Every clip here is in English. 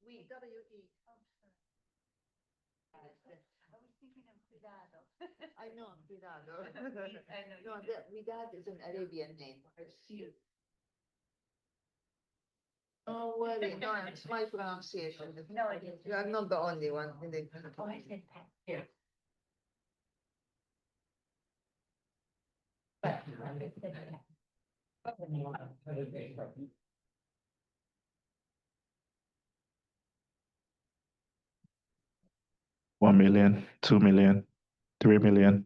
We. W-E. I know, cuidado. No, Widad is an Arabian name. Oh, worry, no, it's my pronunciation. No, it is. You are not the only one. Oh, I said Pat. Here. But. 1 million, 2 million, 3 million.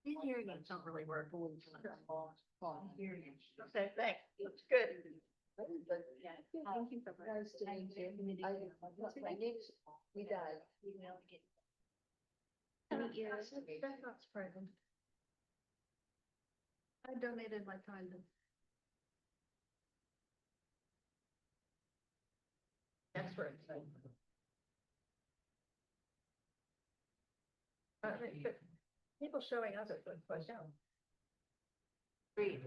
These hearing aids don't really work. Okay, thanks. That's good. Thank you so much. Nice to meet you. My name's Widad. That's not surprising. I donated my time to. That's right. But people showing up at the show. Great.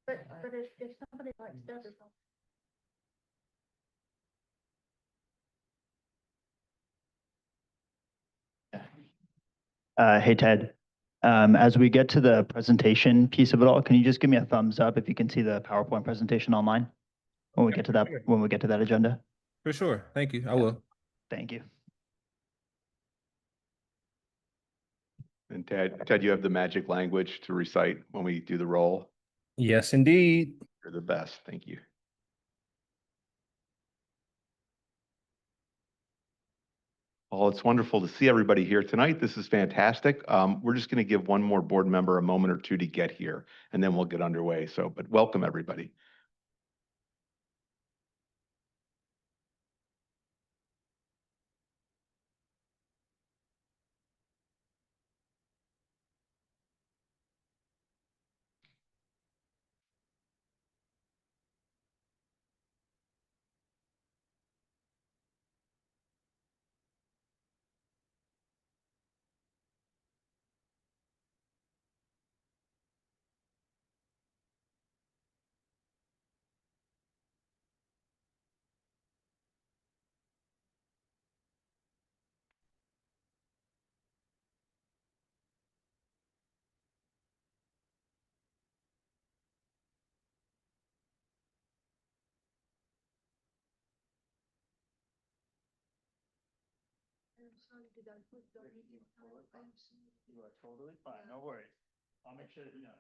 But if somebody likes desert. Hey, Ted. As we get to the presentation piece of it all, can you just give me a thumbs up if you can see the PowerPoint presentation online? When we get to that, sure. when we get to that agenda? For sure. Thank you. I will. Thank you. And Ted, you have the magic language to recite when we do the roll. Yes, indeed. You're the best. Thank you. Well, it's wonderful to see everybody here tonight. This is fantastic. We're just going to give one more board member a moment or two to get here, and then we'll get underway. So, but welcome everybody. You are totally fine. No worries. I'll make sure that you know.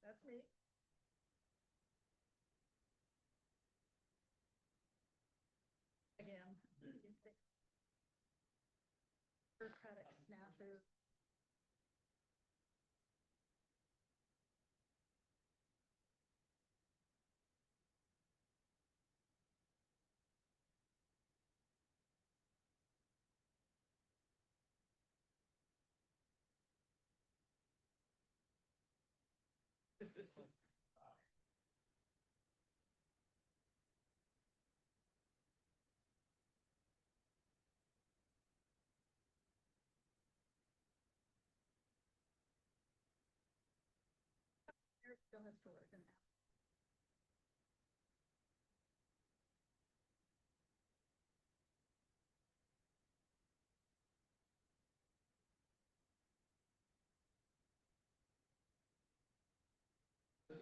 That's me. Again. Bureaucratic snafu. Eric still has to work in that.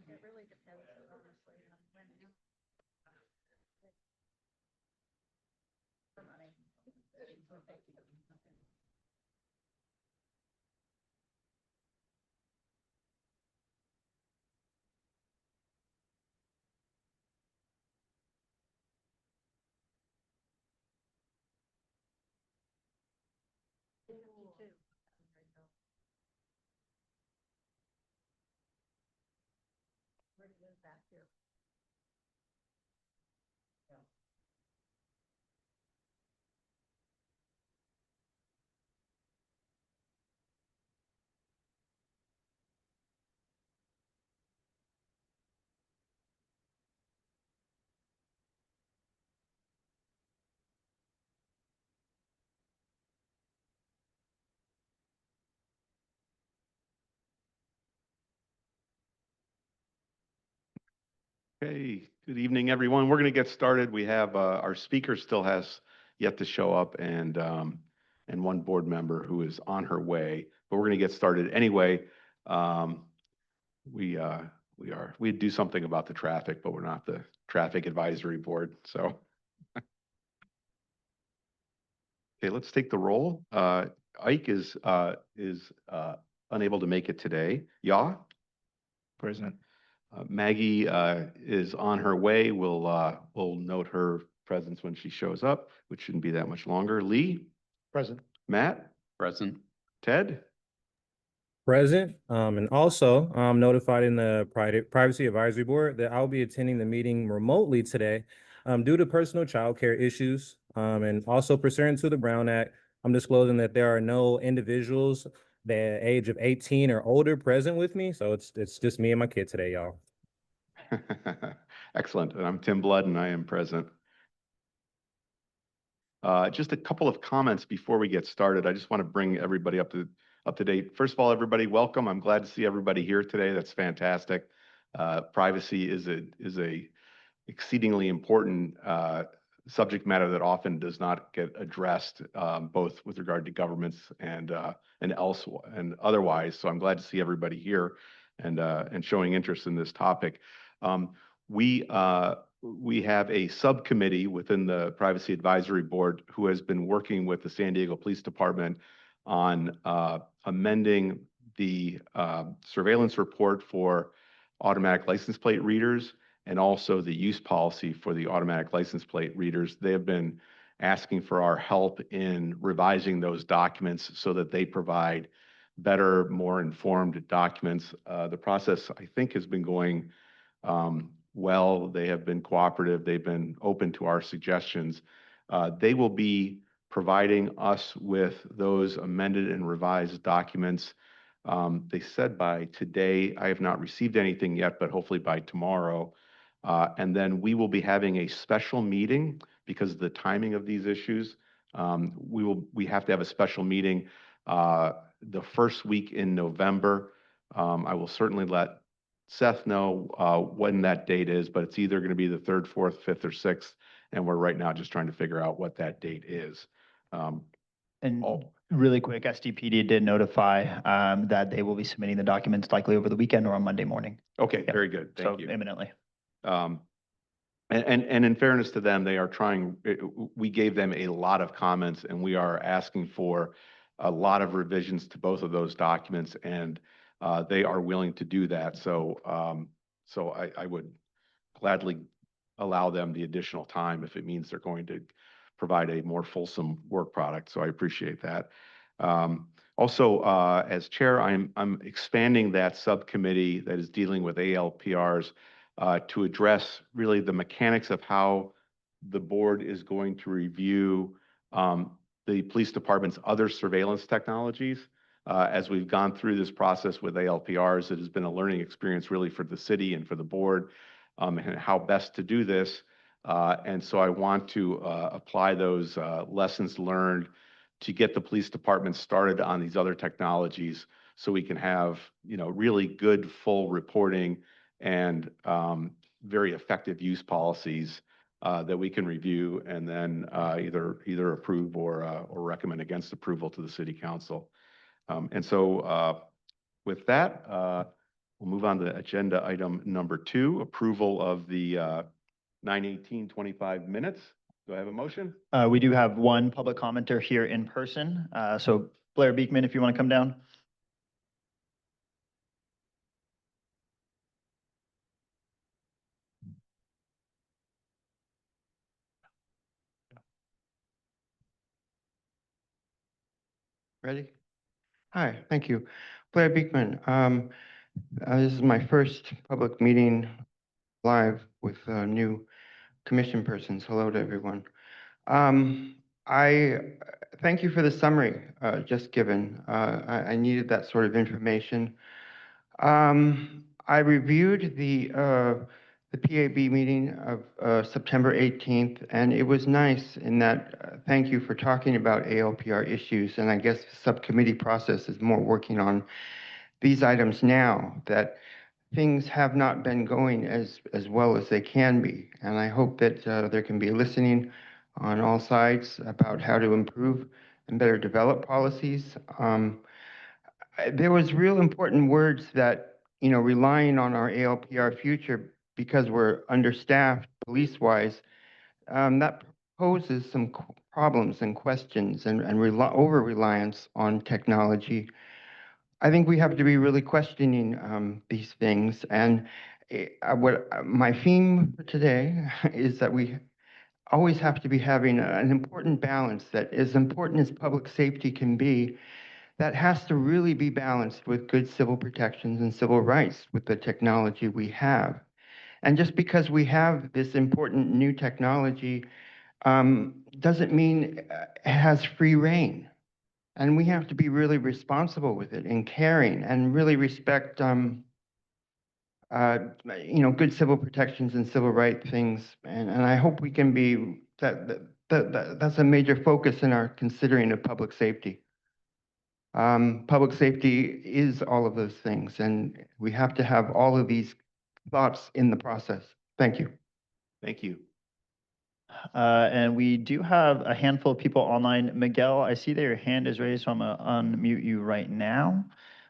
It really depends, honestly, on when you. For money. Where do you live back here? Okay, good evening, everyone. We're going to get started. We have, our speaker still has yet to show up and one board member who is on her way, but we're going to get started anyway. We do something about the traffic, but we're not the traffic advisory board, so. Okay, let's take the roll. Ike is unable to make it today. Yeah? Present. Maggie is on her way. We'll note her presence when she shows up, which shouldn't be that much longer. Lee? Present. Matt? Present. Ted? present. And also, I'm notified in the Privacy Advisory Board that I'll be attending the meeting remotely today due to personal childcare issues. And also pursuant to the Brown Act, I'm disclosing that there are no individuals the age of 18 or older present with me. So it's just me and my kid today, y'all. Excellent. And I'm Tim Blood and I am present. Just a couple of comments before we get started. I just want to bring everybody up to date. First of all, everybody, welcome. I'm glad to see everybody here today. That's fantastic. Privacy is a exceedingly important subject matter that often does not get addressed, both with regard to governments and elsewhere and otherwise. So I'm glad to see everybody here and showing interest in this topic. We have a subcommittee within the Privacy Advisory Board who has been working with the San Diego Police Department on amending the surveillance report for automatic license plate readers and also the use policy for the automatic license plate readers. They have been asking for our help in revising those documents so that they provide better, more informed documents. The process, I think, has been going well. They have been cooperative. They've been open to our suggestions. They will be providing us with those amended and revised documents. They said by today. I have not received anything yet, but hopefully by tomorrow. And then we will be having a special meeting because of the timing of these issues. We have to have a special meeting the first week in November. I will certainly let Seth know when that date is, but it's either going to be the 3rd, 4th, 5th, or 6th. And we're right now just trying to figure out what that date is. And Oh. really quick, SDPD did notify that they will be submitting the documents likely over the weekend or on Monday morning. Okay, Yep. very good. So Thank you. imminently. And in fairness to them, they are trying, we gave them a lot of comments and we are asking for a lot of revisions to both of those documents and they are willing to do that. So, I would gladly allow them the additional time if it means they're going to provide a more fulsome work product. So I appreciate that. Also, as chair, I'm expanding that subcommittee that is dealing with ALPRs to address really the mechanics of how the board is going to review the police department's other surveillance technologies. As we've gone through this process with ALPRs, it has been a learning experience really for the city and for the board and how best to do this. And so I want to apply those lessons learned to get the police department started on these other technologies so we can have, really good full reporting and very effective use policies that we can review and then either approve or recommend against approval to the city council. And so with that, we'll move on to agenda item number 2, approval of the 9/18/25 minutes. Do I have a motion? We do have one public commenter here in person. So Blair Beekman, if you want to come down. Ready? Hi, thank you. Blair Beekman. This is my first public meeting live with new commission persons. Hello to everyone. I thank you for the summary just given. I needed that sort of information. I reviewed the PAB meeting of September 18th, and it was nice in that, thank you for talking about ALPR issues, and I guess the subcommittee process is more working on these items now, that things have not been going as well as they can be, and I hope that there can be listening on all sides about how to improve and better develop policies. There was real important words that, relying on our ALPR future because we're understaffed police-wise, that poses some problems and questions and over-reliance on technology. I think we have to be really questioning these things. And my theme for today is that we always have to be having an important balance that as important as public safety can be, that has to really be balanced with good civil protections and civil rights with the technology we have. And just because we have this important new technology doesn't mean it has free reign. And we have to be really responsible with it and caring and really respect, good civil protections and civil rights things. And I hope we can be, that's a major focus in our considering of public safety. Public safety is all of those things, and we have to have all of these thoughts in the process. Thank you. Thank you. And we do have a handful of people online. Miguel, I see that your hand is raised, so I'm going to unmute you right now.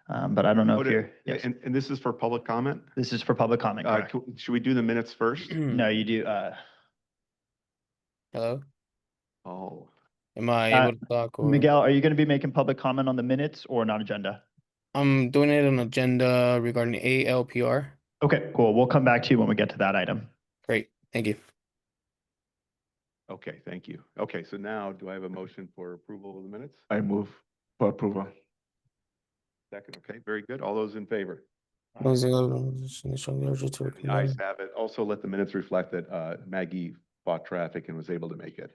But I don't know if you're, yes. And this is for public comment? This is for public comment, correct? Should we do the minutes first? No, you do. Hello, Oh, am I able to talk or? Miguel, are you going to be making public comment on the minutes or non-agenda? I'm doing it on agenda regarding ALPR. Okay, cool. We'll come back to you when we get to that item. Great, thank you. okay, thank you. Okay, so now do I have a motion for approval of the minutes? I move for approval. Second, okay, very good. All those in favor? The The ayes have it. Also, let the minutes reflect that Maggie fought traffic and was able to make it.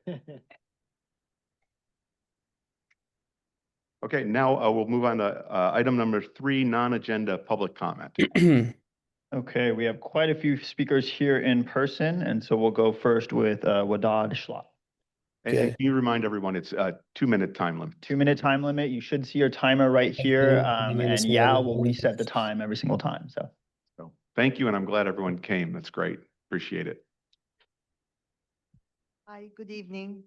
Okay, now we'll move on to item number 3, non-agenda public comment. Okay, we have quite a few speakers here in person, and so we'll go first with Wadad Schlott. And Okay. can you remind everyone, it's a 2-minute time limit. 2-minute time limit. You should see your timer right here, My name and is Yao Wadad. will reset the time every single time, so. So thank you, and I'm glad everyone came. That's great. Appreciate it. Hi, good evening.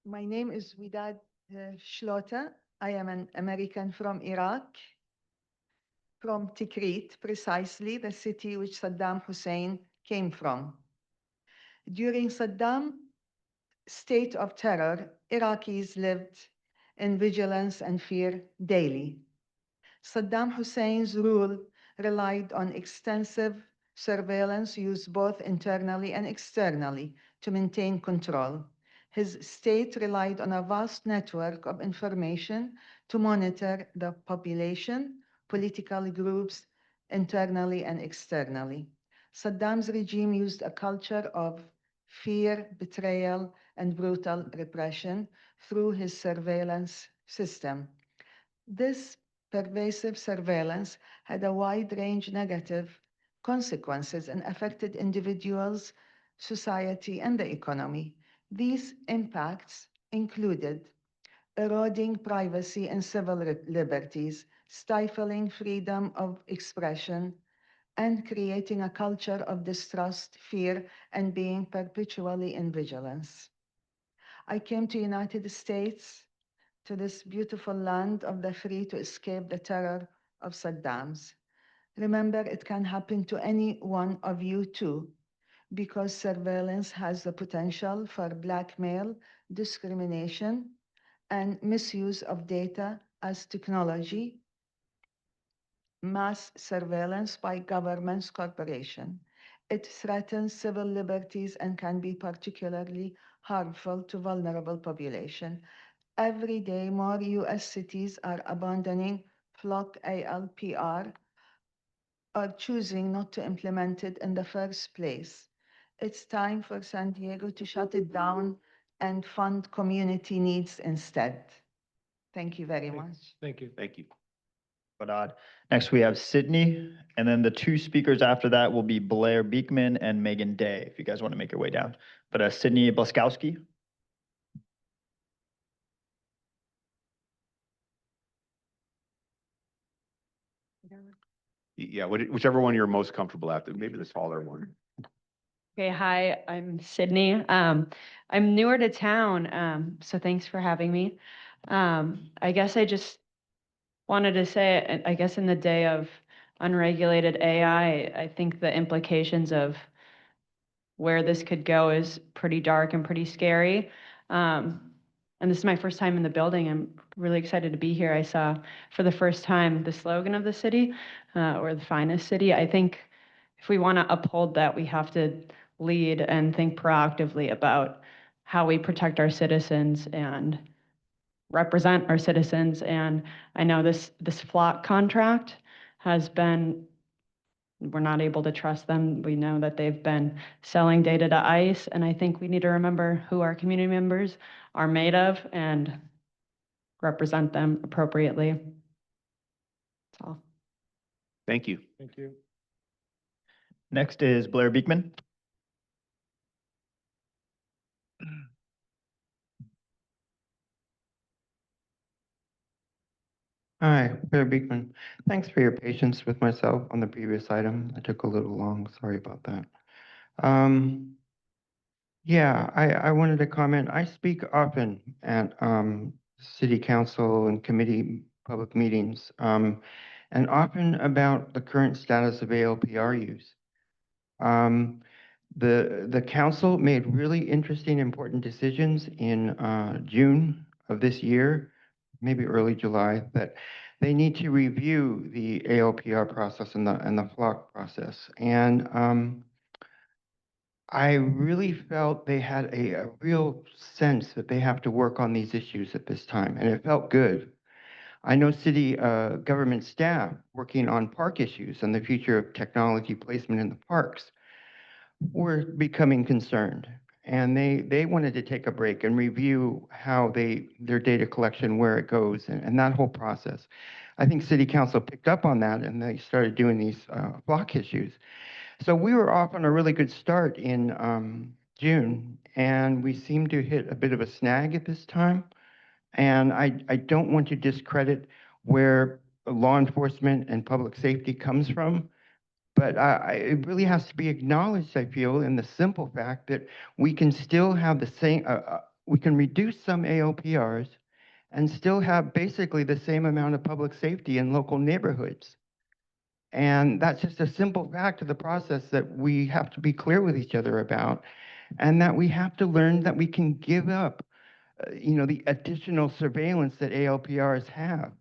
My name is Wadad Shlota. I am an American from Iraq. from Tikrit, precisely the city which Saddam Hussein came from. During Saddam's state of terror, Iraqis lived in vigilance and fear daily. Saddam Hussein's rule relied on extensive surveillance used both internally and externally to maintain control. His state relied on a vast network of information to monitor the population, political groups, internally and externally. Saddam's regime used a culture of fear, betrayal, and brutal repression through his surveillance system. This pervasive surveillance had a wide range of negative consequences and affected individuals, society, and the economy. These impacts included eroding privacy and civil liberties, stifling freedom of expression, and creating a culture of distrust, fear, and being perpetually in vigilance. I came to United States, to this beautiful land of the free, to escape the terror of Saddam's. Remember, it can happen to any one of you too, because surveillance has the potential for blackmail, discrimination, and misuse of data as technology, mass surveillance by governments, corporations. It threatens civil liberties and can be particularly harmful to vulnerable population. Every day, more US cities are abandoning FLOC ALPR or choosing not to implement it in the first place. It's time for San Diego to shut it down and fund community needs instead. Thank you very much. Thank you. Thank you. Godard. Next, we have Sydney, and then the two speakers after that will be Blair Beekman and Megan Day, if you guys want to make your way down. But Sydney Blaskowski. Yeah, whichever one you're most comfortable at, maybe the taller one. Okay, hi, I'm Sydney. I'm newer to town, so thanks for having me. I guess I just wanted to say, I guess in the day of unregulated AI, I think the implications of where this could go is pretty dark and pretty scary. And this is my first time in the building. I'm really excited to be here. I saw for the first time the slogan of the city, or the finest city. I think if we want to uphold that, we have to lead and think proactively about how we protect our citizens and represent our citizens. And I know this flock contract has been, we're not able to trust them. We know that they've been selling data to ICE, and I think we need to remember who our community members are made of and represent them appropriately. That's all. Thank you. Thank you. Next is Blair Beekman. Hi, Blair Beekman. Thanks for your patience with myself on the previous item. I took a little long. Sorry about that. Yeah, I wanted to comment. I speak often at city council and committee public meetings, and often about the current status of ALPR use. The council made really interesting, important decisions in June of this year, maybe early July, that they need to review the ALPR process and the FLOC process. And I really felt they had a real sense that they have to work on these issues at this time, and it felt good. I know city government staff working on park issues and the future of technology placement in the parks were becoming concerned, and they wanted to take a break and review how their data collection, where it goes, and that whole process. I think city council picked up on that, and they started doing these block issues. So we were off on a really good start in June, and we seem to hit a bit of a snag at this time. And I don't want to discredit where law enforcement and public safety comes from, but it really has to be acknowledged, I feel, in the simple fact that we can still have the same, we can reduce some ALPRs and still have basically the same amount of public safety in local neighborhoods. And that's just a simple fact of the process that we have to be clear with each other about, and that we have to learn that we can give up, the additional surveillance that ALPRs have.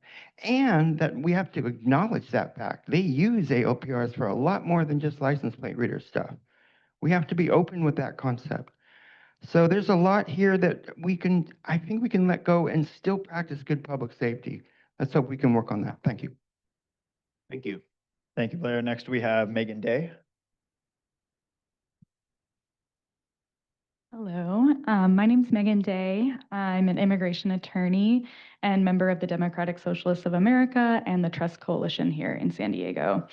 And that we have to acknowledge that fact. They use ALPRs for a lot more than just license plate reader stuff. We have to be open with that concept. So there's a lot here that I think we can let go and still practice good public safety. Let's hope we can work on that. Thank you. Thank you. Thank you, Blair. Next, we have Megan Day. Hello, my name's Megan Day. I'm an immigration attorney and member of the Democratic Socialists of America and the Trust Coalition here in San Diego.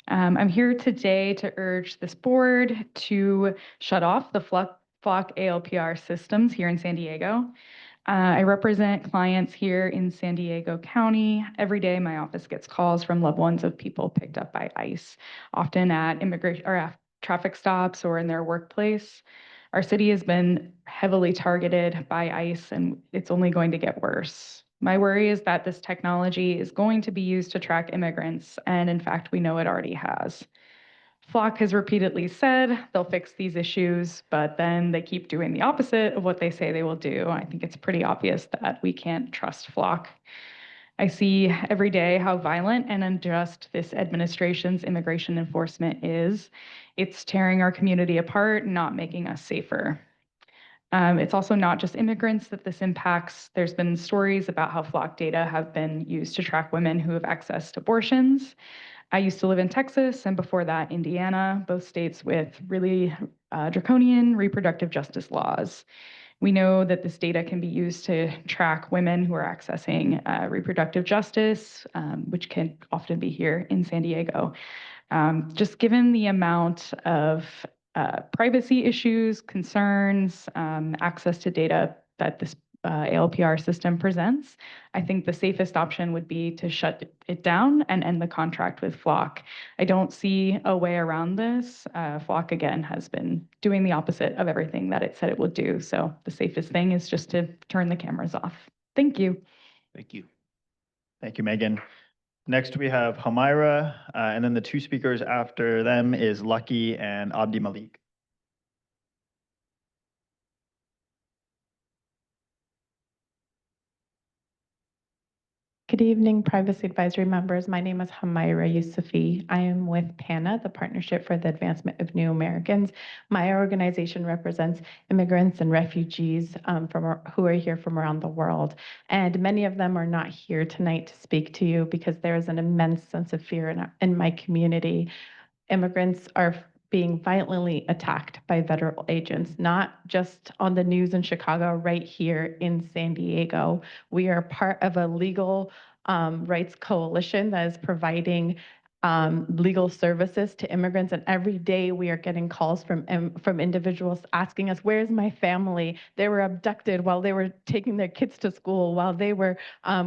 I'm here today to urge this board to shut off the Flock ALPR systems here in San Diego. I represent clients here in San Diego County. Every day, my office gets calls from loved ones of people picked up by ICE, often at immigration or at traffic stops or in their workplace. Our city has been heavily targeted by ICE, and it's only going to get worse. My worry is that this technology is going to be used to track immigrants, and in fact, we know it already has. Flock has repeatedly said they'll fix these issues, but then they keep doing the opposite of what they say they will do. I think it's pretty obvious that we can't trust Flock. I see every day how violent and unjust this administration's immigration enforcement is. It's tearing our community apart, not making us safer. It's also not just immigrants that this impacts. There's been stories about how Flock data have been used to track women who have accessed abortions. I used to live in Texas and before that, Indiana, both states with really draconian reproductive justice laws. We know that this data can be used to track women who are accessing reproductive justice, which can often be here in San Diego. Just given the amount of privacy issues, concerns, access to data that this ALPR system presents, I think the safest option would be to shut it down and end the contract with Flock. I don't see a way around this. Flock, again, has been doing the opposite of everything that it said it would do. So the safest thing is just to turn the cameras off. Thank you. Thank you. Thank you, Megan. Next, we have Hamira, and then the two speakers after them is Lucky and Abdi Malik. Good evening, Privacy Advisory members. My name is Hamaira Yusufi. I am with PANA, the Partnership for the Advancement of New Americans. My organization represents immigrants and refugees who are here from around the world. And many of them are not here tonight to speak to you because there is an immense sense of fear in my community. Immigrants are being violently attacked by federal agents, not just on the news in Chicago, right here in San Diego. We are part of a legal rights coalition that is providing legal services to immigrants, and every day we are getting calls from individuals asking us, where's my family? They were abducted while they were taking their kids to school, while they were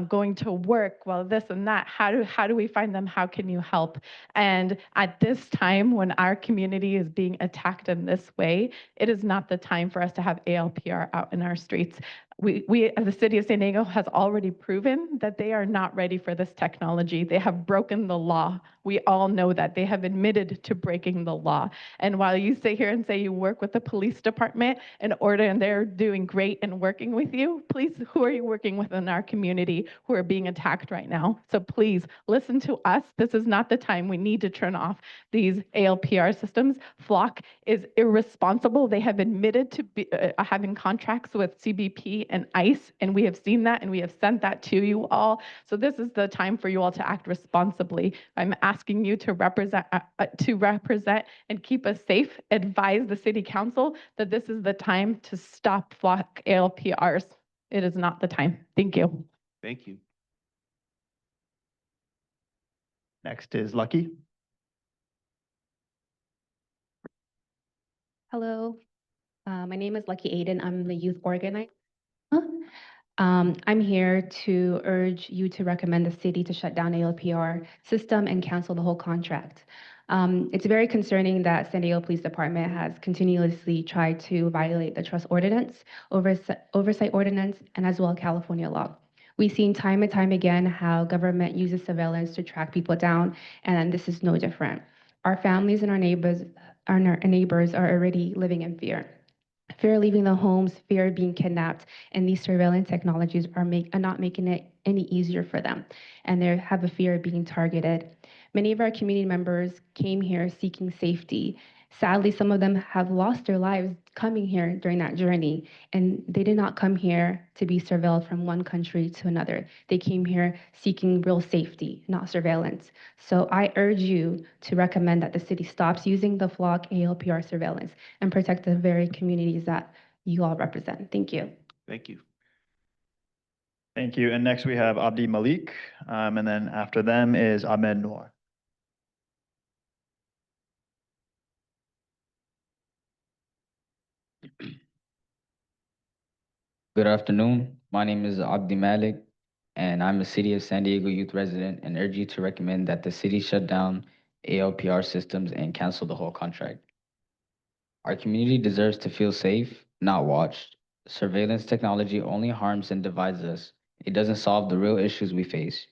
going to work, while this and that. How do we find them? How can you help? And at this time, when our community is being attacked in this way, it is not the time for us to have ALPR out in our streets. We, as the city of San Diego, has already proven that they are not ready for this technology. They have broken the law. We all know that. They have admitted to breaking the law. And while you sit here and say you work with the police department and they're doing great and working with you, please, who are you working with in our community who are being attacked right now? So please listen to us. This is not the time. We need to turn off these ALPR systems. Flock is irresponsible. They have admitted to having contracts with CBP and ICE, and we have seen that, and we have sent that to you all. So this is the time for you all to act responsibly. I'm asking you to represent and keep us safe. Advise the city council that this is the time to stop Flock ALPRs. It is not the time. Thank you. Thank you. Next is Lucky. Hello, my name is Lucky Aiden. I'm the youth organizer. I'm here to urge you to recommend the city to shut down ALPR system and cancel the whole contract. It's very concerning that San Diego Police Department has continuously tried to violate the trust ordinance, oversight ordinance, and as well California law. We've seen time and time again how government uses surveillance to track people down, and this is no different. Our families and our neighbors are already living in fear. Fear of leaving their homes, fear of being kidnapped, and these surveillance technologies are not making it any easier for them, and they have a fear of being targeted. Many of our community members came here seeking safety. Sadly, some of them have lost their lives coming here during that journey, and they did not come here to be surveilled from one country to another. They came here seeking real safety, not surveillance. So I urge you to recommend that the city stops using the Flock ALPR surveillance and protect the very communities that you all represent. Thank you. Thank you. Thank you. And next we have Abdi Malik, and then after them is Ahmed Noor. Good afternoon. My name is Abdi Malik, and I'm a City of San Diego youth resident and urge you to recommend that the city shut down ALPR systems and cancel the whole contract. Our community deserves to feel safe, not watched. Surveillance technology only harms and divides us. It doesn't solve the real issues we face.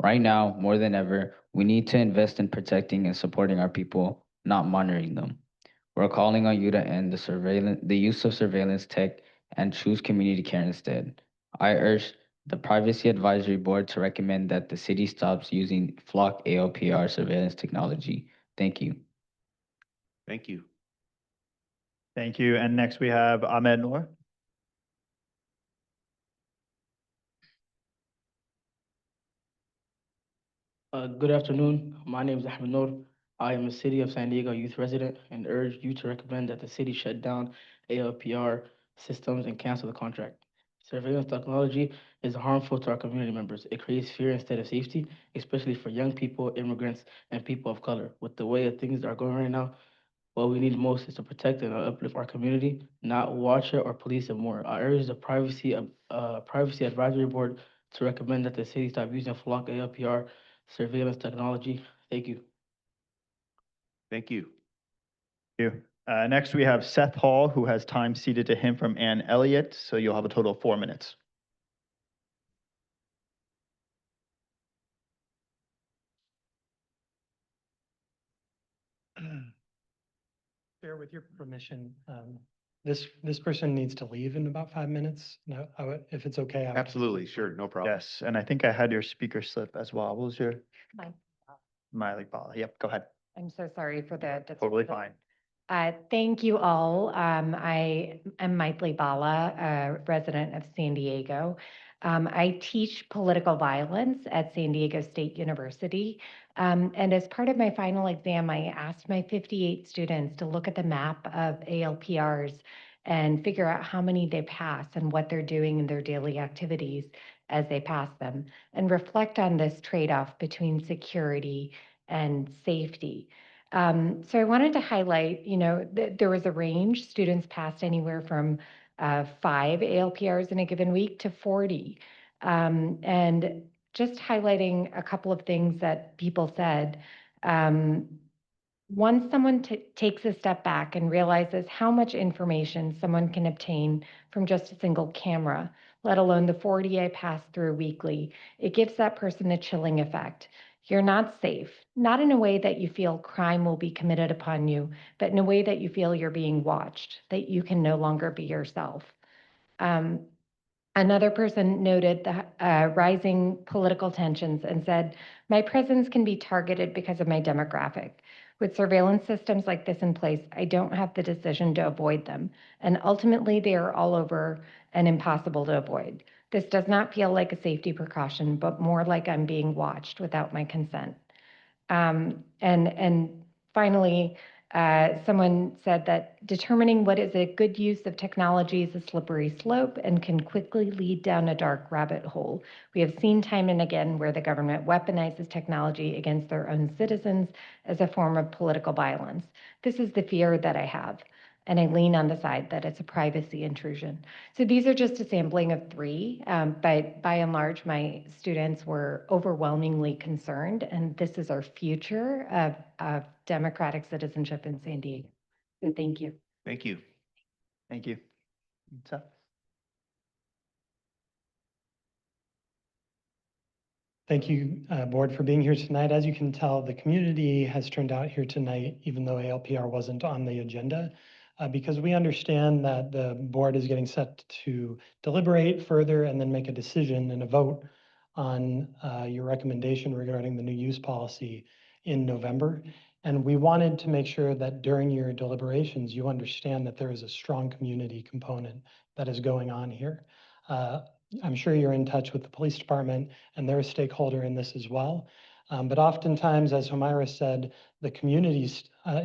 Right now, more than ever, we need to invest in protecting and supporting our people, not monitoring them. We're calling on you to end the use of surveillance tech and choose community care instead. I urge the Privacy Advisory Board to recommend that the city stops using Flock ALPR surveillance technology. Thank you. Thank you. Thank you. And next we have Ahmed Noor. Good afternoon. My name is Ahmed Noor. I am a City of San Diego youth resident and urge you to recommend that the city shut down ALPR systems and cancel the contract. Surveillance technology is harmful to our community members. It creates fear instead of safety, especially for young people, immigrants, and people of color. With the way that things are going right now, what we need most is to protect and uplift our community, not watch it or police it more. I urge the Privacy Advisory Board to recommend that the city stop using Flock ALPR surveillance technology. Thank you. Thank you. Thank you. Next we have Seth Hall, who has time ceded to him from Ann Elliott. So you'll have a total of 4 minutes. Chair, with your permission, this person needs to leave in about 5 minutes. No, if it's okay. Absolutely, sure, no problem. Yes, and I think I had your speaker slip as well. What was your? Mine. Miley Bala. Yep, go ahead. I'm so sorry for the. Totally fine. Thank you all. I am Maitli Bala, a resident of San Diego. I teach political violence at San Diego State University. And as part of my final exam, I asked my 58 students to look at the map of ALPRs and figure out how many they pass and what they're doing in their daily activities as they pass them, and reflect on this trade-off between security and safety. So I wanted to highlight, there was a range. Students passed anywhere from 5 ALPRs in a given week to 40. And just highlighting a couple of things that people said. Once someone takes a step back and realizes how much information someone can obtain from just a single camera, let alone the 40 I pass through weekly, it gives that person a chilling effect. You're not safe, not in a way that you feel crime will be committed upon you, but in a way that you feel you're being watched, that you can no longer be yourself. Another person noted the rising political tensions and said, my presence can be targeted because of my demographic. With surveillance systems like this in place, I don't have the decision to avoid them. And ultimately, they are all over and impossible to avoid. This does not feel like a safety precaution, but more like I'm being watched without my consent. And finally, someone said that determining what is a good use of technology is a slippery slope and can quickly lead down a dark rabbit hole. We have seen time and again where the government weaponizes technology against their own citizens as a form of political violence. This is the fear that I have, and I lean on the side that it's a privacy intrusion. So these are just a sampling of 3, but by and large, my students were overwhelmingly concerned, and this is our future of democratic citizenship in San Diego. So thank you. Thank you. Thank you. Seth? Thank you, board, for being here tonight. As you can tell, the community has turned out here tonight, even though ALPR wasn't on the agenda, because we understand that the board is getting set to deliberate further and then make a decision and a vote on your recommendation regarding the new use policy in November. And we wanted to make sure that during your deliberations, you understand that there is a strong community component that is going on here. I'm sure you're in touch with the police department, and they're a stakeholder in this as well. But oftentimes, as Humaira said, the community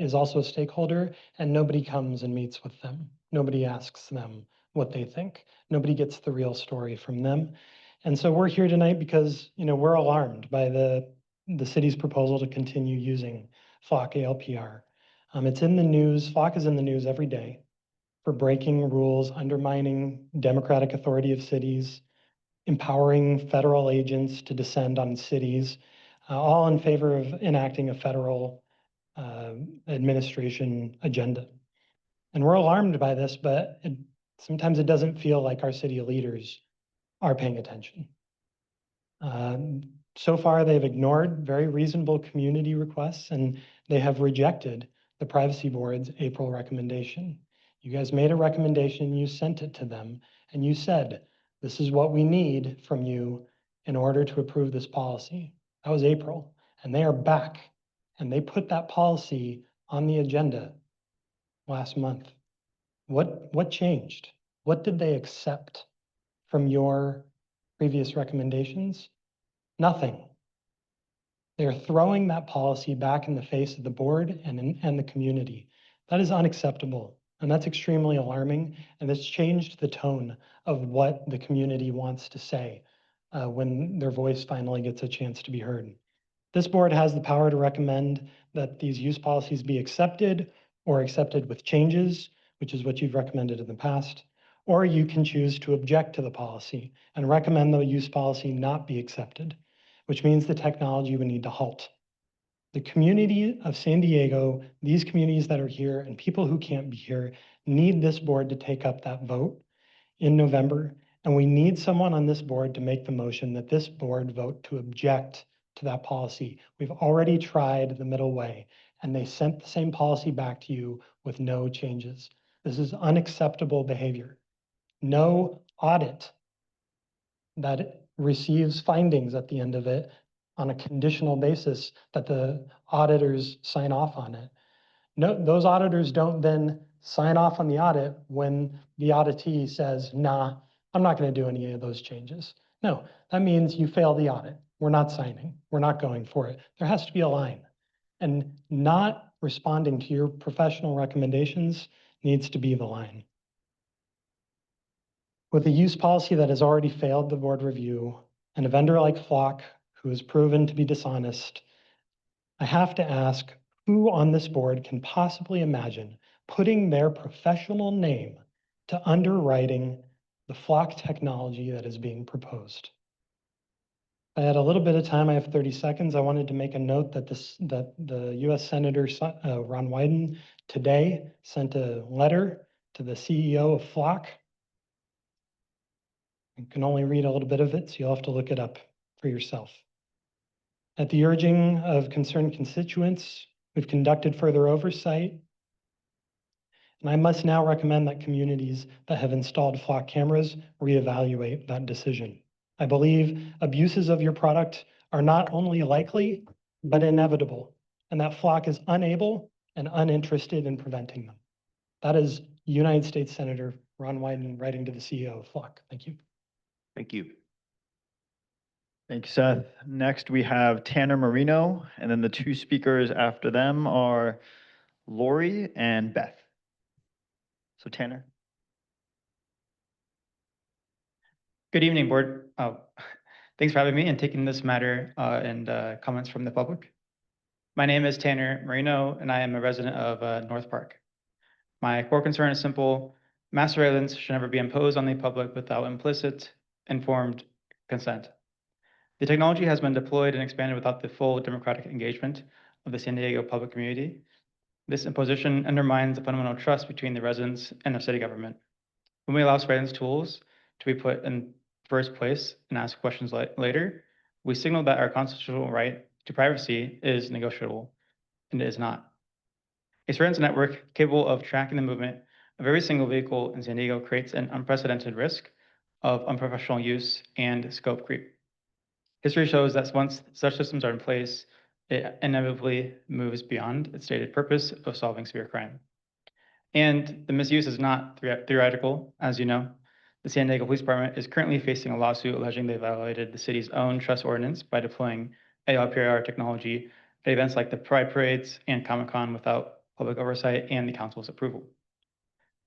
is also a stakeholder, and nobody comes and meets with them. Nobody asks them what they think. Nobody gets the real story from them. And so we're here tonight because, we're alarmed by the city's proposal to continue using Flock ALPR. It's in the news. Flock is in the news every day for breaking rules, undermining democratic authority of cities, empowering federal agents to descend on cities, all in favor of enacting a federal administration agenda. And we're alarmed by this, but sometimes it doesn't feel like our city leaders are paying attention. So far, they've ignored very reasonable community requests, and they have rejected the Privacy Board's April recommendation. You guys made a recommendation, you sent it to them, and you said, this is what we need from you in order to approve this policy. That was April, and they are back, and they put that policy on the agenda last month. What changed? What did they accept from your previous recommendations? Nothing. They're throwing that policy back in the face of the board and the community. That is unacceptable. And that's extremely alarming. And it's changed the tone of what the community wants to say when their voice finally gets a chance to be heard. This board has the power to recommend that these use policies be accepted or accepted with changes, which is what you've recommended in the past. Or you can choose to object to the policy and recommend the use policy not be accepted, which means the technology would need to halt. The community of San Diego, these communities that are here and people who can't be here need this board to take up that vote in November. And we need someone on this board to make the motion that this board vote to object to that policy. We've already tried the middle way, and they sent the same policy back to you with no changes. This is unacceptable behavior. No audit that receives findings at the end of it on a conditional basis that the auditors sign off on it. No, those auditors don't then sign off on the audit when the auditee says, nah, I'm not going to do any of those changes. No, that means you fail the audit. We're not signing. We're not going for it. There has to be a line. And not responding to your professional recommendations needs to be the line. With a use policy that has already failed the board review and a vendor like Flock who has proven to be dishonest, I have to ask who on this board can possibly imagine putting their professional name to underwriting the Flock technology that is being proposed. I had a little bit of time. I have 30 seconds. I wanted to make a note that the U.S. Senator Ron Wyden today sent a letter to the CEO of Flock. You can only read a little bit of it, so you'll have to look it up for yourself. At the urging of concerned constituents, we've conducted further oversight. And I must now recommend that communities that have installed Flock cameras reevaluate that decision. I believe abuses of your product are not only likely, but inevitable, and that Flock is unable and uninterested in preventing them. That is United States Senator Ron Wyden writing to the CEO of Flock. Thank you. Thank you. Thank you, Seth. Next, we have Tanner Marino, and then the two speakers after them are Lori and Beth. So Tanner. Good evening, board. Thanks for having me and taking this matter and comments from the public. My name is Tanner Marino, and I am a resident of North Park. My core concern is simple. Mass surveillance should never be imposed on the public without implicit, informed consent. The technology has been deployed and expanded without the full democratic engagement of the San Diego public community. This imposition undermines the fundamental trust between the residents and the city government. When we allow surveillance tools to be put in first place and ask questions later, We signaled that our constitutional right to privacy is negotiable, and it is not. A surveillance network capable of tracking the movement of every single vehicle in San Diego creates an unprecedented risk of unprofessional use and scope creep. History shows that once such systems are in place, it inevitably moves beyond its stated purpose of solving severe crime. And the misuse is not theoretical, as you know. The San Diego Police Department is currently facing a lawsuit alleging they violated the city's own trust ordinance by deploying ALPR technology at events like the Pride Parades and Comic-Con without public oversight and the council's approval.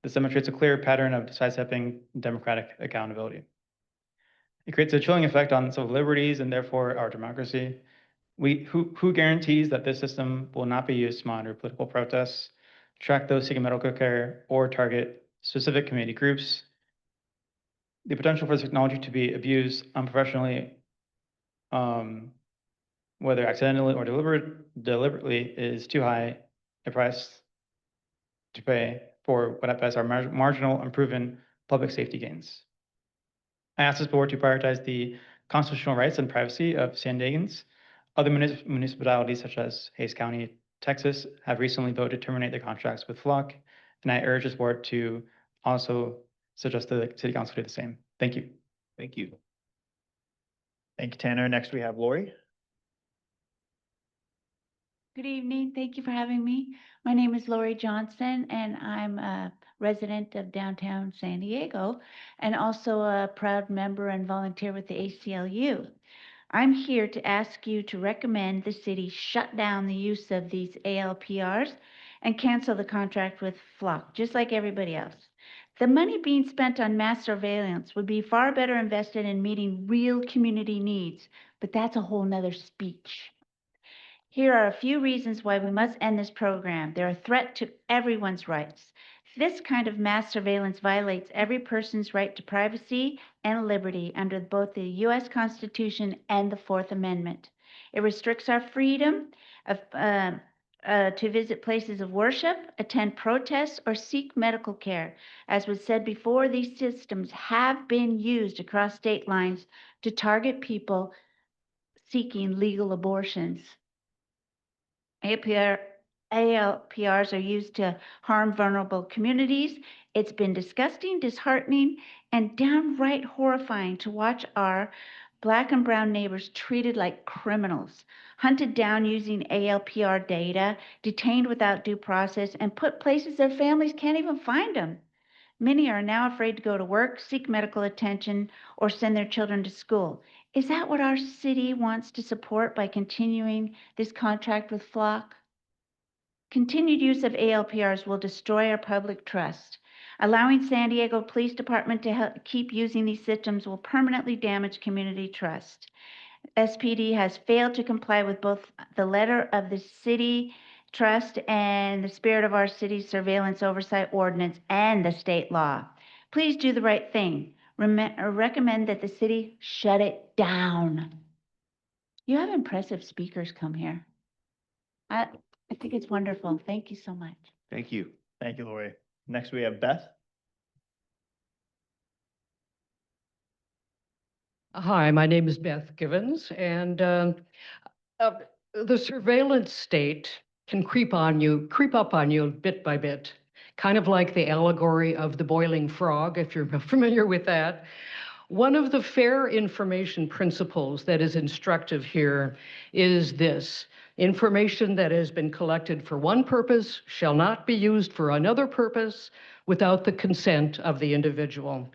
This demonstrates a clear pattern of sidestepping democratic accountability. It creates a chilling effect on civil liberties and therefore our democracy. Who guarantees that this system will not be used to monitor political protests, track those seeking medical care, or target specific community groups? The potential for this technology to be abused unprofessionally, whether accidentally or deliberately, is too high a price to pay for what at best are marginal, unproven public safety gains. I asked this board to prioritize the constitutional rights and privacy of San Diegans. Other municipalities such as Hays County, Texas, have recently voted to terminate their contracts with Flock, and I urge this board to also suggest the city council do the same. Thank you. Thank you. Thank you, Tanner. Next, we have Lori. Good evening. Thank you for having me. My name is Lori Johnson, and I'm a resident of downtown San Diego and also a proud member and volunteer with the ACLU. I'm here to ask you to recommend the city shut down the use of these ALPRs and cancel the contract with Flock, just like everybody else. The money being spent on mass surveillance would be far better invested in meeting real community needs, but that's a whole nother speech. Here are a few reasons why we must end this program. They're a threat to everyone's rights. This kind of mass surveillance violates every person's right to privacy and liberty under both the U.S. Constitution and the Fourth Amendment. It restricts our freedom of, to visit places of worship, attend protests, or seek medical care. As was said before, these systems have been used across state lines to target people seeking legal abortions. ALPRs are used to harm vulnerable communities. It's been disgusting, disheartening, and downright horrifying to watch our Black and brown neighbors treated like criminals, hunted down using ALPR data, detained without due process, and put places their families can't even find them. Many are now afraid to go to work, seek medical attention, or send their children to school. Is that what our city wants to support by continuing this contract with Flock? Continued use of ALPRs will destroy our public trust. Allowing San Diego Police Department to keep using these systems will permanently damage community trust. SPD has failed to comply with both the letter of the city trust and the spirit of our city's surveillance oversight ordinance and the state law. Please do the right thing. Recommend that the city shut it down. You have impressive speakers come here. I think it's wonderful. Thank you so much. Thank you. Thank you, Lori. Next, we have Beth. Hi, my name is Beth Givens, and the surveillance state can creep up on you bit by bit, kind of like the allegory of the boiling frog, if you're familiar with that. One of the fair information principles that is instructive here is this: information that has been collected for one purpose shall not be used for another purpose without the consent of the individual.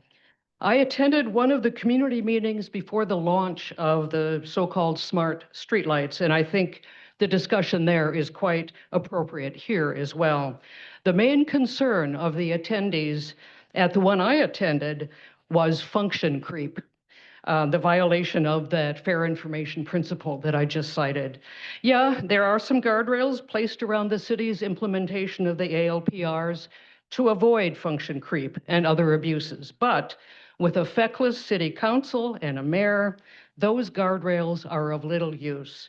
I attended one of the community meetings before the launch of the so-called smart streetlights, and I think the discussion there is quite appropriate here as well. The main concern of the attendees at the one I attended was function creep, the violation of that fair information principle that I just cited. Yeah, there are some guardrails placed around the city's implementation of the ALPRs to avoid function creep and other abuses, but with a feckless city council and a mayor, those guardrails are of little use.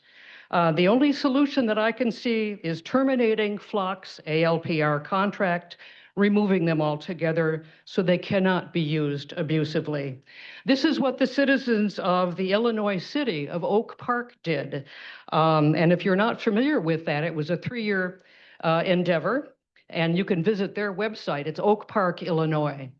The only solution that I can see is terminating Flock's ALPR contract, removing them altogether so they cannot be used abusively. This is what the citizens of the Illinois city of Oak Park did. And if you're not familiar with that, it was a 3-year endeavor, and you can visit their website. It's Oak Park, Illinois,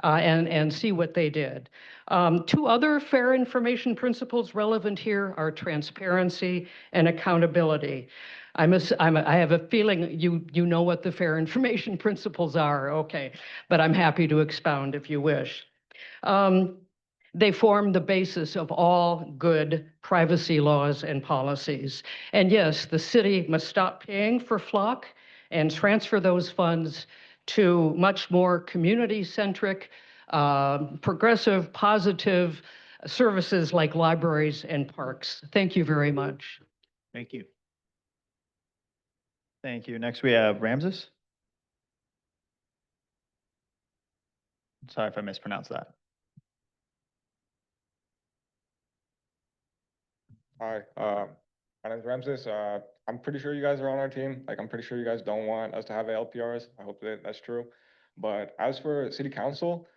and see what they did. 2 other fair information principles relevant here are transparency and accountability. I have a feeling you know what the fair information principles are, okay, but I'm happy to expound if you wish. They form the basis of all good privacy laws and policies. And yes, the city must stop paying for FLoC and transfer those funds to much more community-centric, progressive, positive services like libraries and parks. Thank you very much. Thank you. Thank you. Next, we have Ramses. Sorry if I mispronounced that. Hi, my name's Ramses. I'm pretty sure you guys are on our team. Like, I'm pretty sure you guys don't want us to have LPRs. I hope that that's true. But as for city council,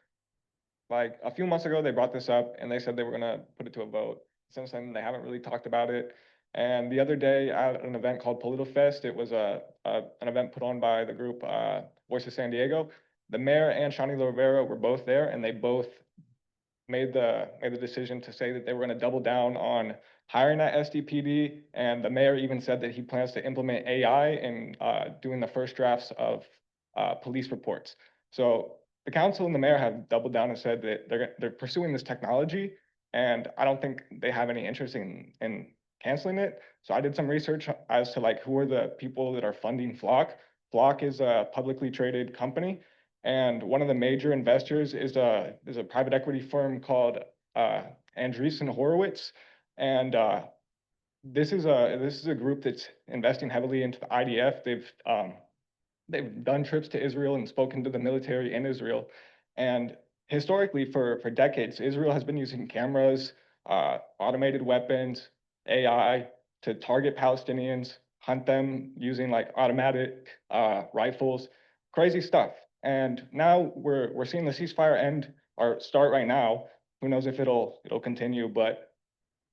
like a few months ago, they brought this up and they said they were gonna put it to a vote. Since then, they haven't really talked about it. And the other day at an event called PolitiFest, it was an event put on by the group Voice of San Diego. The mayor and Shani Rivera were both there, and they both made the decision to say that they were going to double down on hiring at SDPD. And the mayor even said that he plans to implement AI in doing the first drafts of police reports. So the council and the mayor have doubled down and said that they're pursuing this technology, and I don't think they have any interest in canceling it. So I did some research as to like who are the people that are funding FLoC. FLoC is a publicly traded company, and one of the major investors is a private equity firm called Andreessen Horowitz, and this is a group that's investing heavily into the IDF. They've done trips to Israel and spoken to the military in Israel, and historically for decades, Israel has been using cameras, automated weapons, AI to target Palestinians, hunt them using like automatic rifles, crazy stuff. And now we're seeing the ceasefire end or start right now. Who knows if it'll continue, but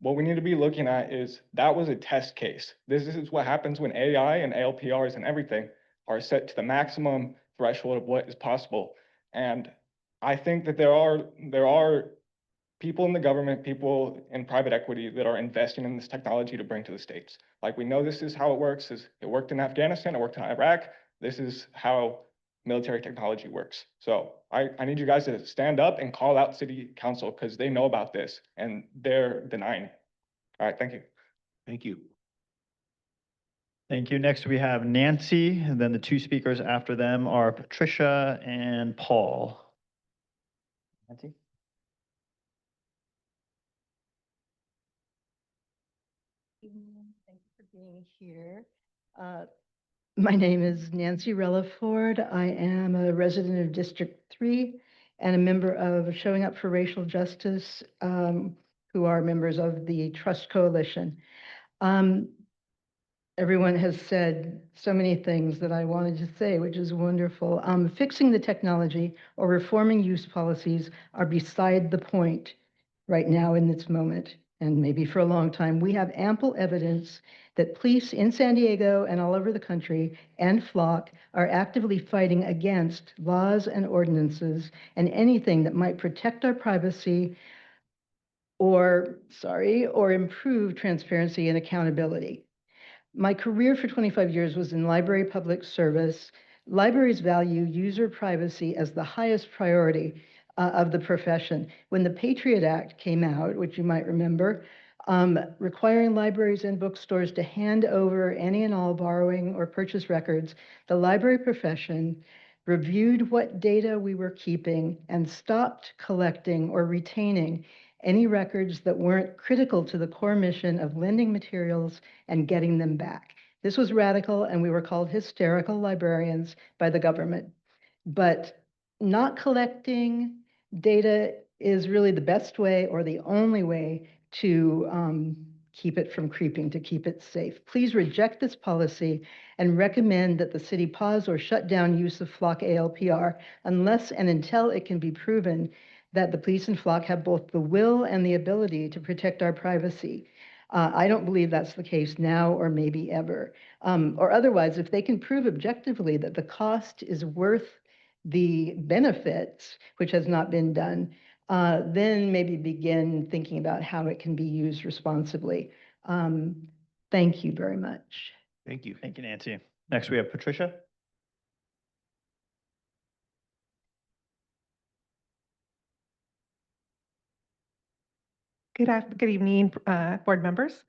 what we need to be looking at is that was a test case. This is what happens when AI and ALPRs and everything are set to the maximum threshold of what is possible. And I think that there are people in the government, people in private equity that are investing in this technology to bring to the States. Like, we know this is how it works. It worked in Afghanistan, it worked in Iraq. This is how military technology works. So I need you guys to stand up and call out city council because they know about this and they're denying it. All right, thank you. Thank you. Thank you. Next, we have Nancy, and then the 2 speakers after them are Patricia and Paul. Nancy? Thank you for being here. My name is Nancy Relaford. I am a resident of District 3 and a member of Showing Up for Racial Justice, who are members of the Trust Coalition. Everyone has said so many things that I wanted to say, which is wonderful. Fixing the technology or reforming use policies are beside the point right now in this moment, and maybe for a long time. We have ample evidence that police in San Diego and all over the country and FLoC are actively fighting against laws and ordinances and anything that might protect our privacy or improve transparency and accountability. My career for 25 years was in library public service. Libraries value user privacy as the highest priority of the profession. When the Patriot Act came out, which you might remember, requiring libraries and bookstores to hand over any and all borrowing or purchase records, the library profession reviewed what data we were keeping and stopped collecting or retaining any records that weren't critical to the core mission of lending materials and getting them back. This was radical, and we were called hysterical librarians by the government. But not collecting data is really the best way or the only way to keep it from creeping, to keep it safe. Please reject this policy and recommend that the city pause or shut down use of Flock ALPR unless and until it can be proven that the police and Flock have both the will and the ability to protect our privacy. I don't believe that's the case now or maybe ever. Or otherwise, if they can prove objectively that the cost is worth the benefits, which has not been done, then maybe begin thinking about how it can be used responsibly. Thank you very much. Thank you. Thank you, Nancy. Next, we have Patricia. Good evening, board members.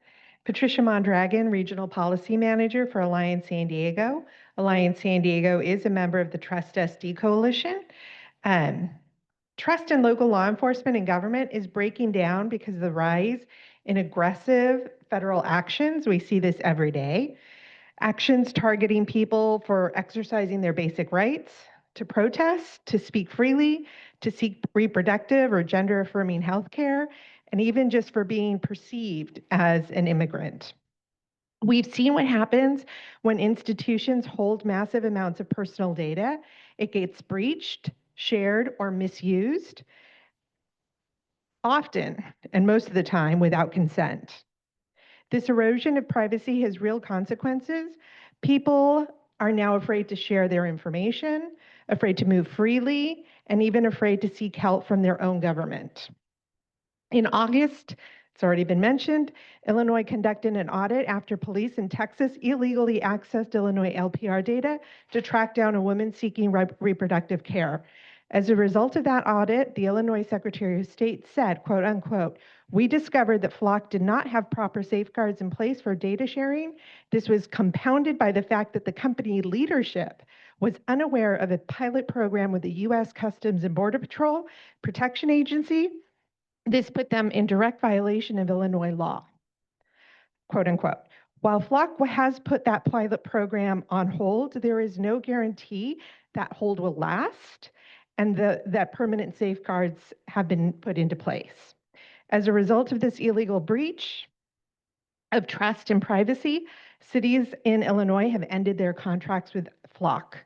Patricia Mondragon, Regional Policy Manager for Alliance San Diego. Alliance San Diego is a member of the Trust SD Coalition. Trust in local law enforcement and government is breaking down because of the rise in aggressive federal actions. We see this every day. Actions targeting people for exercising their basic rights, to protest, to speak freely, to seek reproductive or gender affirming health care, and even just for being perceived as an immigrant. We've seen what happens when institutions hold massive amounts of personal data. It gets breached, shared, or misused, often, and most of the time, without consent. This erosion of privacy has real consequences. People are now afraid to share their information, afraid to move freely, and even afraid to seek help from their own government. In August, it's already been mentioned, Illinois conducted an audit after police in Texas illegally accessed Illinois LPR data to track down a woman seeking reproductive care. As a result of that audit, the Illinois Secretary of State said, quote unquote, "We discovered that Flock did not have proper safeguards in place for data sharing. This was compounded by the fact that the company leadership was unaware of a pilot program with the U.S. Customs and Border Patrol Protection Agency. This put them in direct violation of Illinois law," quote unquote. While Flock has put that pilot program on hold, there is no guarantee that hold will last and that permanent safeguards have been put into place. As a result of this illegal breach of trust and privacy, cities in Illinois have ended their contracts with Flock.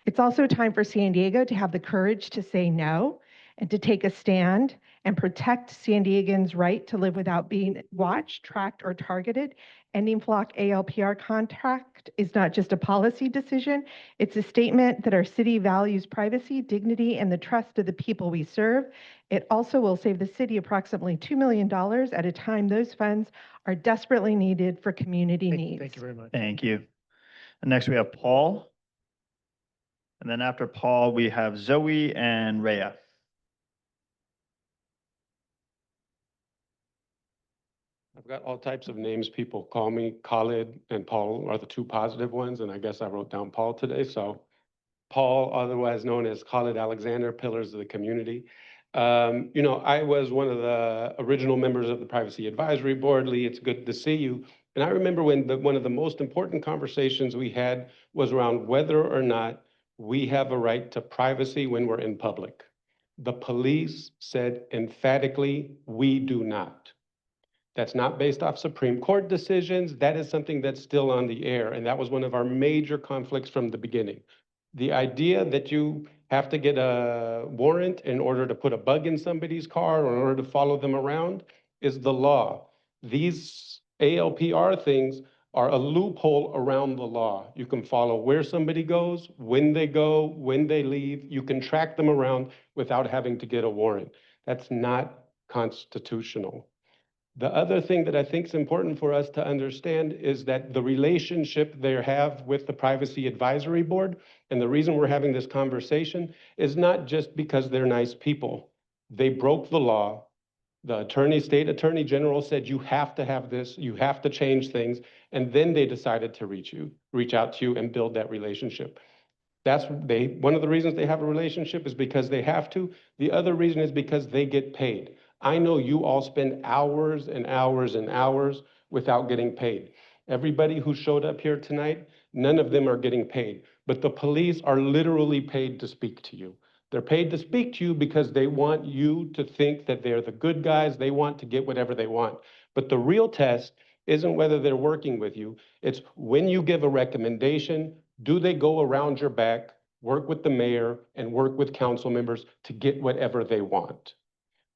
It's also time for San Diego to have the courage to say no and to take a stand and protect San Diegans' right to live without being watched, tracked, or targeted. Ending Flock ALPR contract is not just a policy decision, it's a statement that our city values privacy, dignity, and the trust of the people we serve. It also will save the city approximately $2 million at a time those funds are desperately needed for community needs. Thank you very much. Thank you. And next, we have Paul. And then after Paul, we have Zoe and Rhea. I've got all types of names people call me. Khalid and Paul are the two positive ones, and I guess I wrote down Paul today. So Paul, otherwise known as Khalid Alexander, Pillars of the Community. I was one of the original members of the Privacy Advisory Board. Lee, it's good to see you. And I remember when one of the most important conversations we had was around whether or not we have a right to privacy when we're in public. The police said emphatically, we do not. That's not based off Supreme Court decisions. That is something that's still on the air. And that was one of our major conflicts from the beginning. The idea that you have to get a warrant in order to put a bug in somebody's car or in order to follow them around is the law. These ALPR things are a loophole around the law. You can follow where somebody goes, when they go, when they leave. You can track them around without having to get a warrant. That's not constitutional. The other thing that I think is important for us to understand is that the relationship they have with the Privacy Advisory Board, and the reason we're having this conversation, is not just because they're nice people. They broke the law. The state attorney general said, you have to have this, you have to change things, and then they decided to reach out to you and build that relationship. One of the reasons they have a relationship is because they have to. The other reason is because they get paid. I know you all spend hours and hours and hours without getting paid. Everybody who showed up here tonight, none of them are getting paid, but the police are literally paid to speak to you. They're paid to speak to you because they want you to think that they're the good guys. They want to get whatever they want. But the real test isn't whether they're working with you. It's when you give a recommendation, do they go around your back, work with the mayor, and work with council members to get whatever they want?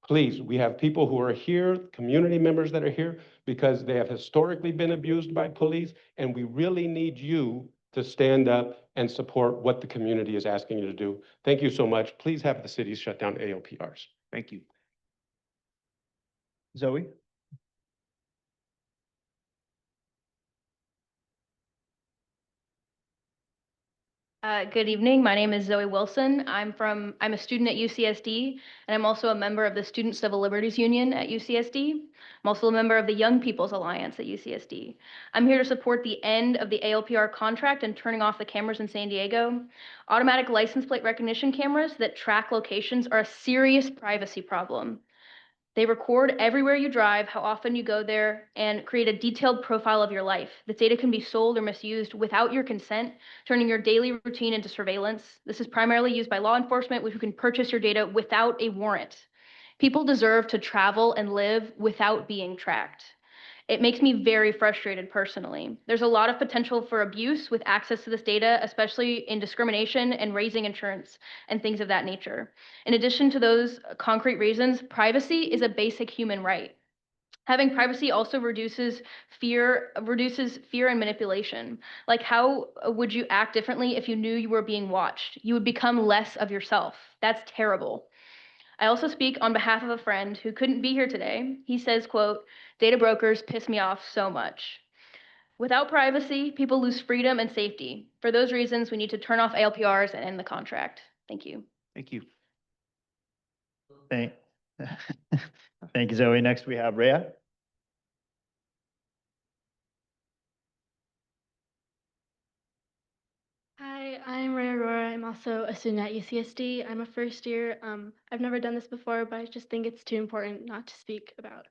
Please, we have people who are here, community members that are here, because they have historically been abused by police, and we really need you to stand up and support what the community is asking you to do. Thank you so much. Please have the cities shut down ALPRs. Thank you. Zoe? Good evening. My name is Zoe Wilson. I'm a student at UCSD, and I'm also a member of the Student Civil Liberties Union at UCSD. I'm also a member of the Young People's Alliance at UCSD. I'm here to support the end of the ALPR contract and turning off the cameras in San Diego. Automatic license plate recognition cameras that track locations are a serious privacy problem. They record everywhere you drive, how often you go there, and create a detailed profile of your life. This data can be sold or misused without your consent, turning your daily routine into surveillance. This is primarily used by law enforcement, who can purchase your data without a warrant. People deserve to travel and live without being tracked. It makes me very frustrated personally. There's a lot of potential for abuse with access to this data, especially in discrimination and raising insurance and things of that nature. In addition to those concrete reasons, privacy is a basic human right. Having privacy also reduces fear and manipulation. Like, how would you act differently if you knew you were being watched? You would become less of yourself. That's terrible. I also speak on behalf of a friend who couldn't be here today. He says, quote, "Data brokers piss me off so much." Without privacy, people lose freedom and safety. For those reasons, we need to turn off ALPRs and end the contract. Thank you. Thank you. Thank, thank you, Zoe. Next, we have Rhea. Hi, I'm Ray Aurora. I'm also a student at UCSD. I'm a first year. I've never done this before, but I just think it's too important not to speak about.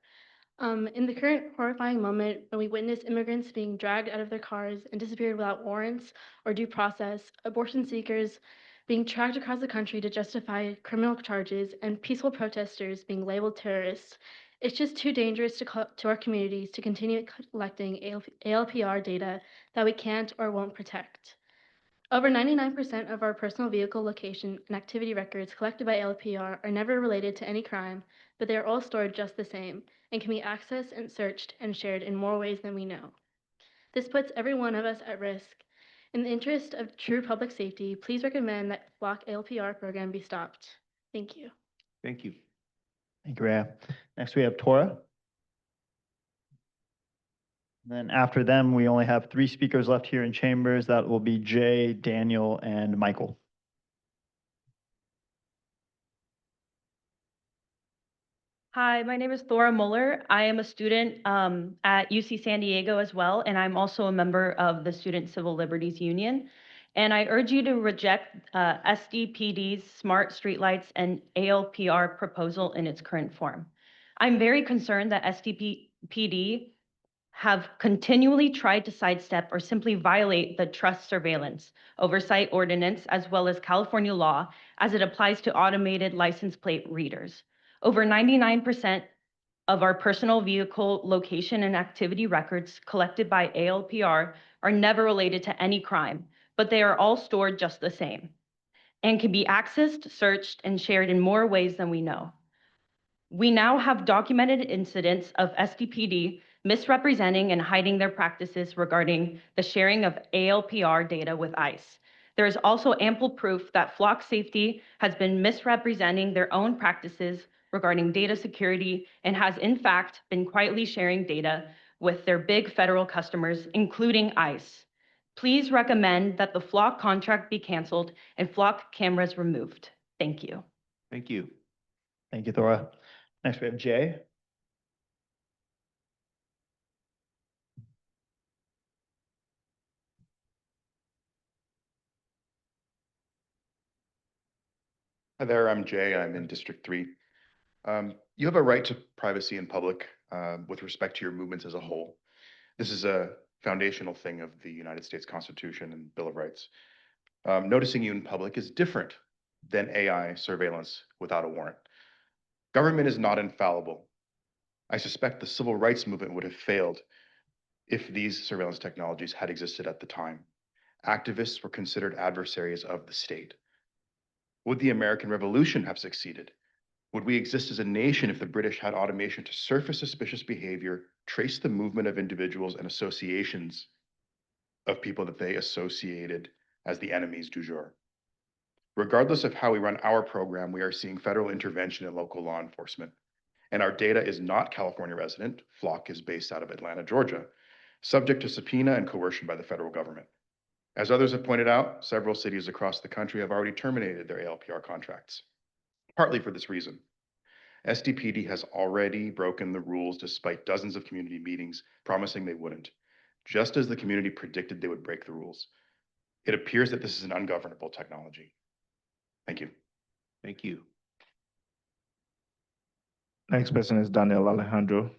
In the current horrifying moment, when we witness immigrants being dragged out of their cars and disappeared without warrants or due process, abortion seekers being tracked across the country to justify criminal charges, and peaceful protesters being labeled terrorists, it's just too dangerous to our communities to continue collecting ALPR data that we can't or won't protect. Over 99% of our personal vehicle location and activity records collected by LPR are never related to any crime, but they are all stored just the same and can be accessed and searched and shared in more ways than we know. This puts every one of us at risk. In the interest of true public safety, please recommend that Flock LPR program be stopped. Thank you. Thank you. Thank you, Rhea. Next, we have Tora. Then after them, we only have 3 speakers left here in chambers. That will be Jay, Daniel, and Michael. Hi, my name is Thora Muller. I am a student at UC San Diego as well, and I'm also a member of the Student Civil Liberties Union. And I urge you to reject SDPD's smart streetlights and ALPR proposal in its current form. I'm very concerned that SDPD have continually tried to sidestep or simply violate the trust surveillance oversight ordinance, as well as California law as it applies to automated license plate readers. Over 99% of our personal vehicle location and activity records collected by ALPR are never related to any crime, but they are all stored just the same and can be accessed, searched, and shared in more ways than we know. We now have documented incidents of SDPD misrepresenting and hiding their practices regarding the sharing of ALPR data with ICE. There is also ample proof that Flock Safety has been misrepresenting their own practices regarding data security and has in fact been quietly sharing data with their big federal customers, including ICE. Please recommend that the Flock contract be canceled and Flock cameras removed. Thank you. Thank you. Thank you, Thora. Next, we have Jay. Hi there, I'm Jay. I'm in District 3. You have a right to privacy in public with respect to your movements as a whole. This is a foundational thing of the United States Constitution and Bill of Rights. Noticing you in public is different than AI surveillance without a warrant. Government is not infallible. I suspect the civil rights movement would have failed if these surveillance technologies had existed at the time. Activists were considered adversaries of the state. Would the American Revolution have succeeded? Would we exist as a nation if the British had automation to surface suspicious behavior, trace the movement of individuals and associations of people that they associated as the enemies du jour? Regardless of how we run our program, we are seeing federal intervention in local law enforcement. And our data is not California resident. Flock is based out of Atlanta, Georgia, subject to subpoena and coercion by the federal government. As others have pointed out, several cities across the country have already terminated their ALPR contracts, partly for this reason. SDPD has already broken the rules despite dozens of community meetings promising they wouldn't, just as the community predicted they would break the rules. It appears that this is an ungovernable technology. Thank you. Thank you. Next person is Daniel Alejandro.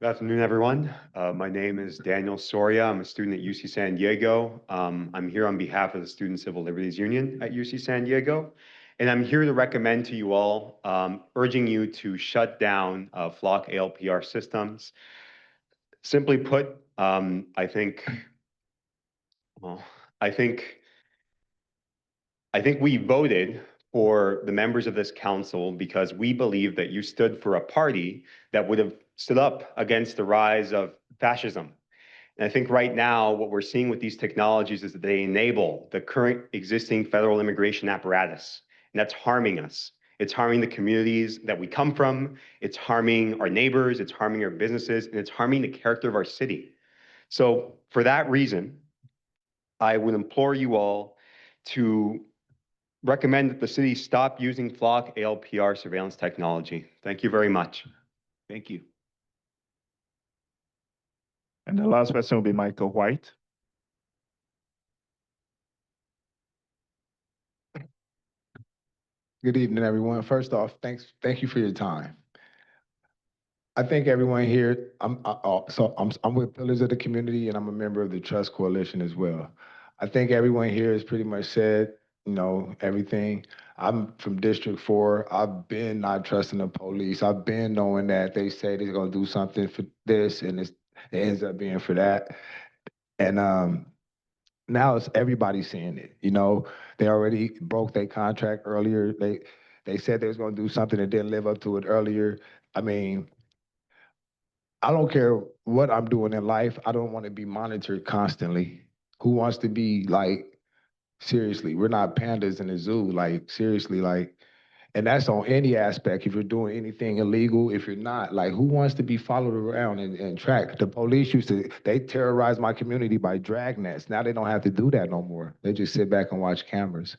Good afternoon, everyone. My name is Daniel Soria. I'm a student at UC San Diego. I'm here on behalf of the Student Civil Liberties Union at UC San Diego. And I'm here to recommend to you all, urging you to shut down Flock ALPR systems. Simply put, I think we voted for the members of this council because we believe that you stood for a party that would have stood up against the rise of fascism. And I think right now what we're seeing with these technologies is that they enable the current existing federal immigration apparatus, and that's harming us. It's harming the communities that we come from. It's harming our neighbors. It's harming our businesses, and it's harming the character of our city. So for that reason, I would implore you all to recommend that the city stop using Flock ALPR surveillance technology. Thank you very much. Thank you. And the last person will be Michael White. Good evening, everyone. First off, thank you for your time. I think everyone here, I'm with Pillars of the Community, and I'm a member of the Trust Coalition as well. I think everyone here has pretty much said, everything. I'm from District 4. I've been not trusting the police. I've been knowing that they say they're gonna do something for this, and it ends up being for that. And now it's everybody seeing it. They already broke their contract earlier. They said they was gonna do something and didn't live up to it earlier. I mean, I don't care what I'm doing in life. I don't want to be monitored constantly. Who wants to be seriously, we're not pandas in the zoo, seriously, and that's on any aspect. If you're doing anything illegal, if you're not, who wants to be followed around and tracked? The police they terrorized my community by dragnets. Now they don't have to do that no more. They just sit back and watch cameras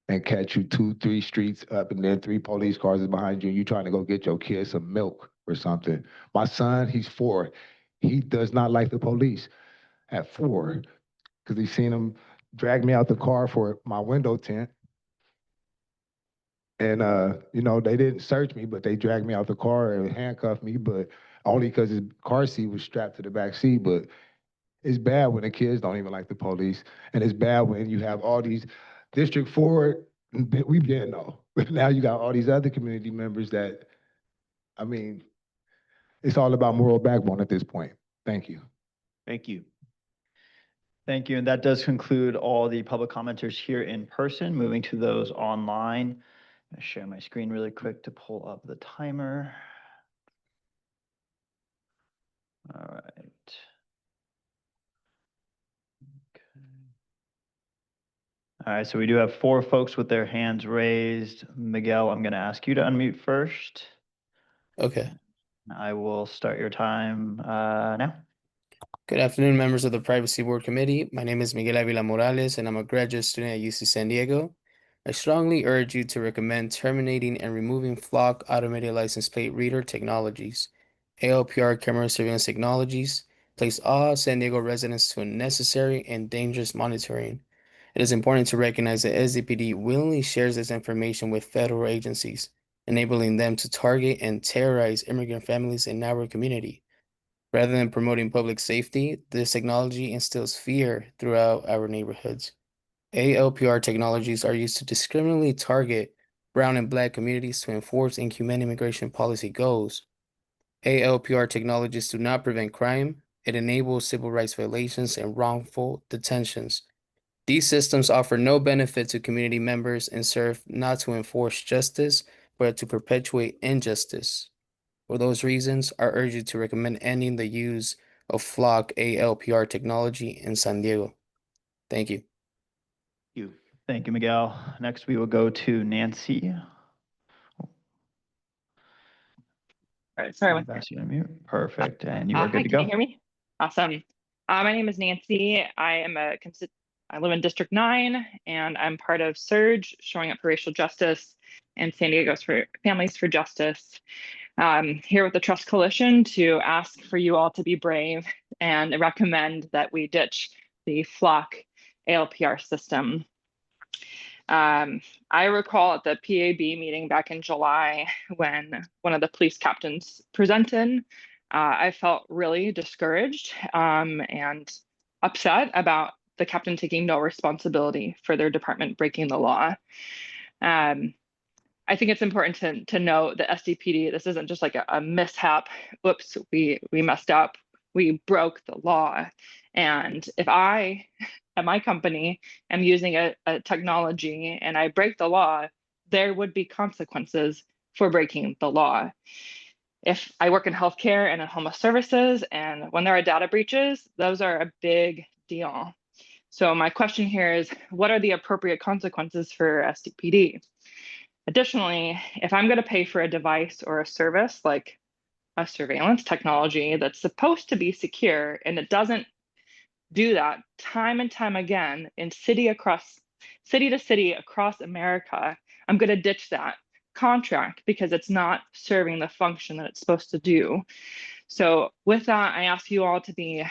and catch you 2-3 streets up, and then 3 police cars is behind you, and you trying to go get your kid some milk or something. My son, he's 4. He does not like the police at 4 because he's seen them drag me out the car for my window tint. And, they didn't search me, but they dragged me out the car and handcuffed me, but only because his car seat was strapped to the back seat. But it's bad when the kids don't even like the police. And it's bad when you have all these District 4, we've been though. But now you got all these other community members that, it's all about moral backbone at this point. Thank you. Thank you. Thank you. And that does conclude all the public commenters here in person. Moving to those online. I'm going to share my screen really quick to pull up the timer. All right. Okay. All right, so we do have 4 folks with their hands raised. Miguel, I'm going to ask you to unmute first. Okay. I will start your time now. Good afternoon, members of the Privacy Board Committee. My name is Miguel Avila Morales, and I'm a graduate student at UC San Diego. I strongly urge you to recommend terminating and removing Flock Automated License Plate Reader Technologies, ALPR camera surveillance technologies, place all San Diego residents to unnecessary and dangerous monitoring. It is important to recognize that SDPD willingly shares this information with federal agencies, enabling them to target and terrorize immigrant families in our community. Rather than promoting public safety, this technology instills fear throughout our neighborhoods. ALPR technologies are used to discriminately target brown and black communities to enforce and humane immigration policy goals. ALPR technologies do not prevent crime. It enables civil rights violations and wrongful detentions. These systems offer no benefit to community members and serve not to enforce justice, but to perpetuate injustice. For those reasons, I urge you to recommend ending the use of Flock ALPR technology in San Diego. Thank you. Thank you, Miguel. Next, we will go to Nancy. All right, sorry about Pass you on mute. Perfect, and you are Hi, good to can you go. hear me? Awesome. My name is Nancy. I live in District 9, and I'm part of SURGE, Showing Up for Racial Justice, and San Diego's for Families for Justice. Here with the Trust Coalition to ask for you all to be brave and recommend that we ditch the Flock ALPR system. I recall at the PAB meeting back in July when one of the police captains presented, I felt really discouraged and upset about the captain taking no responsibility for their department breaking the law. I think it's important to note that SDPD, this isn't just like a mishap. Oops, we messed up. We broke the law. And if I, at my company, am using a technology and I break the law, there would be consequences for breaking the law. If I work in healthcare and in homeless services, and when there are data breaches, those are a big deal. So my question here is, what are the appropriate consequences for SDPD? Additionally, if I'm going to pay for a device or a service like a surveillance technology that's supposed to be secure and it doesn't do that time and time again in city to city across America, I'm going to ditch that contract because it's not serving the function that it's supposed to do. So with that, I ask you all to be,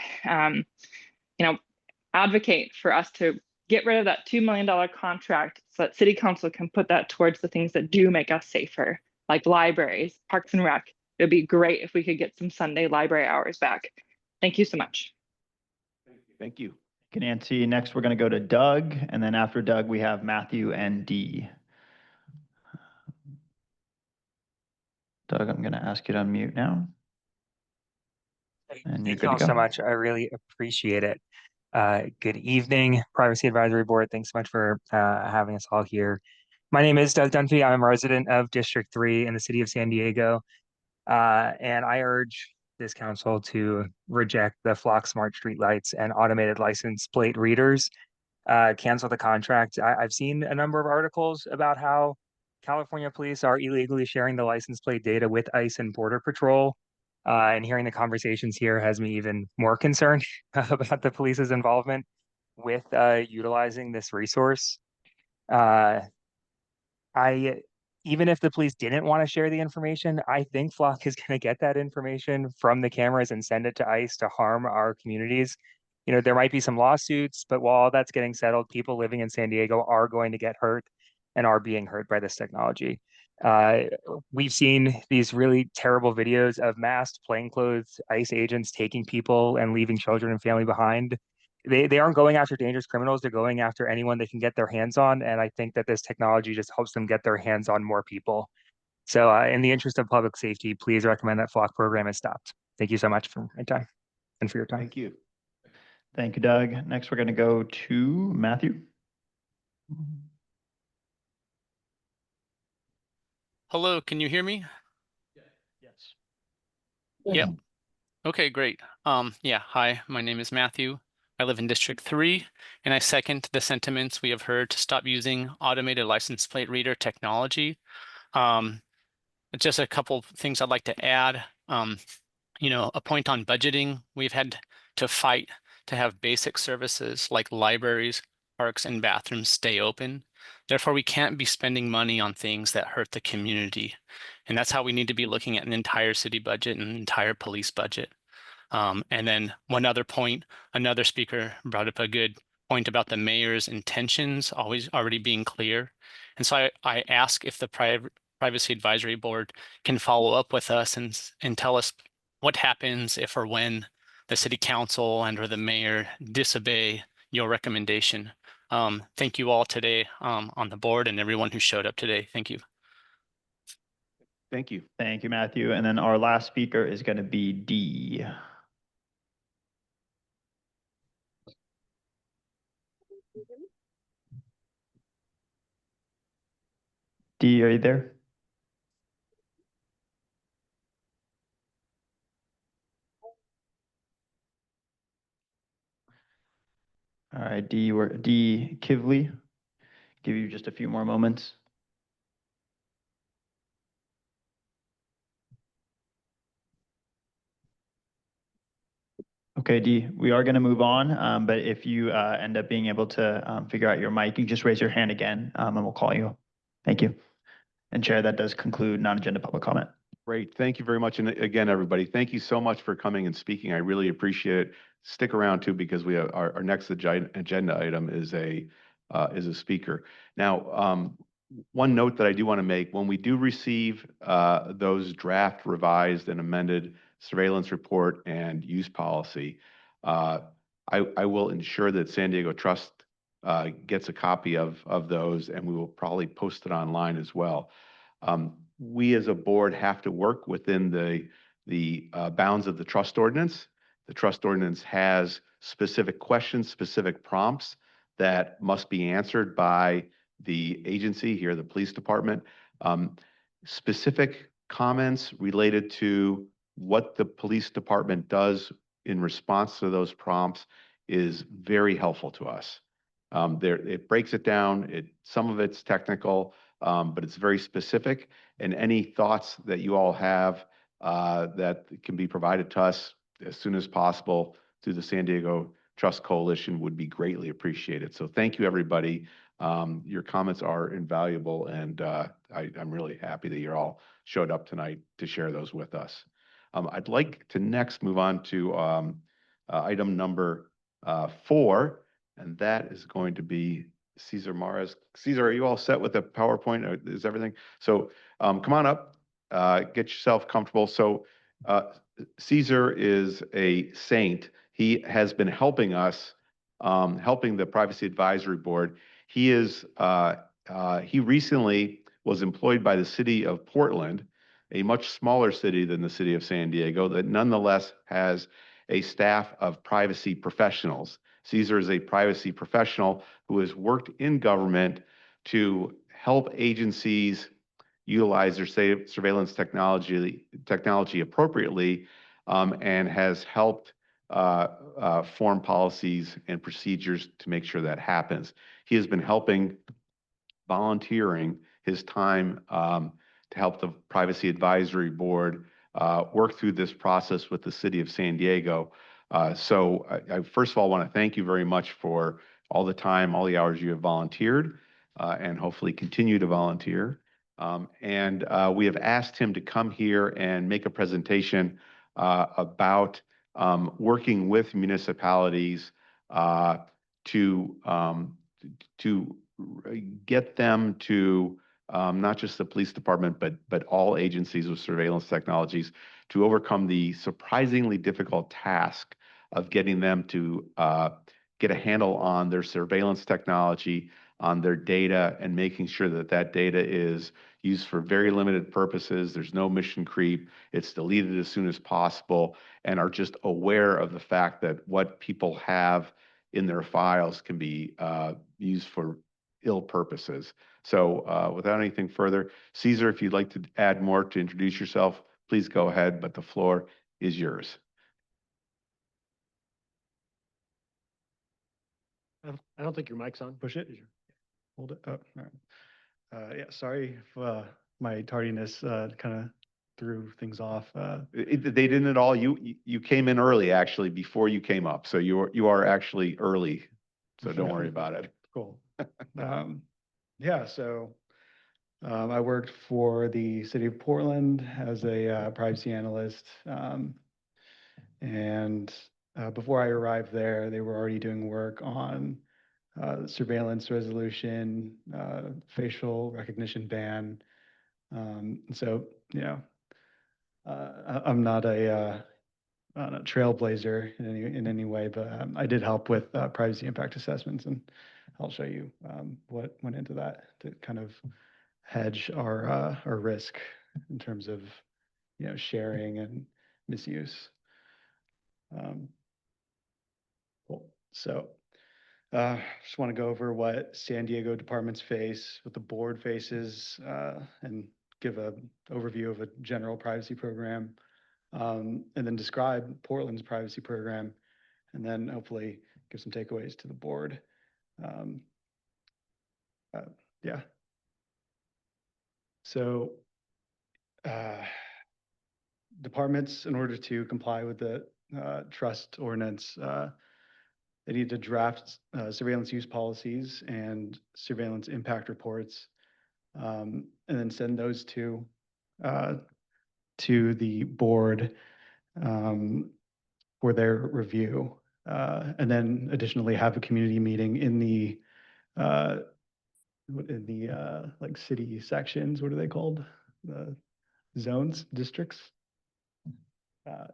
advocate for us to get rid of that $2 million contract so that City Council can put that towards the things that do make us safer, like libraries, Parks and Rec. It would be great if we could get some Sunday library hours back. Thank you so much. Thank you. Nancy. Next, we're going to go to Doug, and then after Doug, we have Matthew and Dee. Doug, I'm going to ask you to unmute now. And you're Thank good you all to go. so much. I really appreciate it. Good evening, Privacy Advisory Board. Thanks so much for having us all here. My name is Doug Dunphy. I'm a resident of District 3 in the city of San Diego. And I urge this council to reject the Flock smart streetlights and automated license plate readers, cancel the contract. I've seen a number of articles about how California police are illegally sharing the license plate data with ICE and Border Patrol. And hearing the conversations here has me even more concerned about the police's involvement with utilizing this resource. Even if the police didn't want to share the information, I think Flock is going to get that information from the cameras and send it to ICE to harm our communities. There might be some lawsuits, but while all that's getting settled, people living in San Diego are going to get hurt and are being hurt by this technology. We've seen these really terrible videos of masked plainclothes ICE agents taking people and leaving children and family behind. They aren't going after dangerous criminals. They're going after anyone they can get their hands on. And I think that this technology just helps them get their hands on more people. So in the interest of public safety, please recommend that Flock program is stopped. Thank you so much for my time and for your time. Thank you. Thank you, Doug. Next, we're going to go to Matthew. Hello, can you hear me? Yes. Yep. Okay, great. Yeah, hi, my name is Matthew. I live in District 3, and I second the sentiments we have heard to stop using automated license plate reader technology. Just a couple things I'd like to add. A point on budgeting. We've had to fight to have basic services like libraries, parks, and bathrooms stay open. Therefore, we can't be spending money on things that hurt the community. And that's how we need to be looking at an entire city budget and an entire police budget. And then one other point, another speaker brought up a good point about the mayor's intentions always already being clear. And so I ask if the Privacy Advisory Board can follow up with us and tell us what happens if or when the city council and or the mayor disobey your recommendation. Thank you all today on the board and everyone who showed up today. Thank you. Thank you. Thank you, Matthew. And then our last speaker is going to be D. D, are you there? All right, D Kivley. Give you just a few more moments. Okay, D, we are going to move on, but if you end up being able to figure out your mic, you can just raise your hand again, and we'll call you. Thank you. And Chair, that does conclude non-agenda public comment. Great. Thank you very much. And again, everybody, thank you so much for coming and speaking. I really appreciate it. Stick around too, because we have our next agenda item is a speaker. Now, one note that I do want to make, when we do receive those draft revised and amended surveillance report and use policy, I will ensure that San Diego Trust gets a copy of those, and we will probably post it online as well. We as a board have to work within the bounds of the trust ordinance. The trust ordinance has specific questions, specific prompts that must be answered by the agency here, the police department. Specific comments related to what the police department does in response to those prompts is very helpful to us. It breaks it down. Some of it's technical, but it's very specific. And any thoughts that you all have that can be provided to us as soon as possible through the San Diego Trust Coalition would be greatly appreciated. So thank you, everybody. Your comments are invaluable, and I'm really happy that you all showed up tonight to share those with us. I'd like to next move on to item number 4, and that is going to be Cesar Mares. Cesar, are you all set with the PowerPoint? Is everything? So come on up, get yourself comfortable. So Cesar is a saint. He has been helping us, helping the Privacy Advisory Board. He recently was employed by the city of Portland, a much smaller city than the city of San Diego, that nonetheless has a staff of privacy professionals. Cesar is a privacy professional who has worked in government to help agencies utilize their surveillance technology appropriately, and has helped form policies and procedures to make sure that happens. He has been volunteering his time to help the Privacy Advisory Board work through this process with the city of San Diego. So I first of all want to thank you very much for all the time, all the hours you have volunteered, and hopefully continue to volunteer. And we have asked him to come here and make a presentation about working with municipalities to get them to not just the police department, but all agencies with surveillance technologies to overcome the surprisingly difficult task of getting them to get a handle on their surveillance technology, on their data, and making sure that that data is used for very limited purposes. There's no mission creep. It's deleted as soon as possible, and are just aware of the fact that what people have in their files can be used for ill purposes. So without anything further, Cesar, if you'd like to add more to introduce yourself, please go ahead, but the floor is yours. I don't think your mic's on. Push it. Hold it up. All right. Yeah, sorry if my tardiness kind of threw things off. They didn't at all. You came in early, actually, before you came up. So you are actually early. So don't worry about it. Cool. Yeah, so I worked for the city of Portland as a privacy analyst. And before I arrived there, they were already doing work on surveillance resolution, facial recognition ban. So, you know, I'm not a trailblazer in any way, but I did help with privacy impact assessments, and I'll show you what went into that to kind of hedge our risk in terms of, sharing and misuse. Cool. So just want to go over what San Diego departments face, what the board faces, and give a overview of a general privacy program, and then describe Portland's privacy program, and then hopefully give some takeaways to the board. Yeah. So departments, in order to comply with the trust ordinance, they need to draft surveillance use policies and surveillance impact reports, and then send those to the board for their review. And then additionally have a community meeting in the like city sections. What are they called? The zones, districts?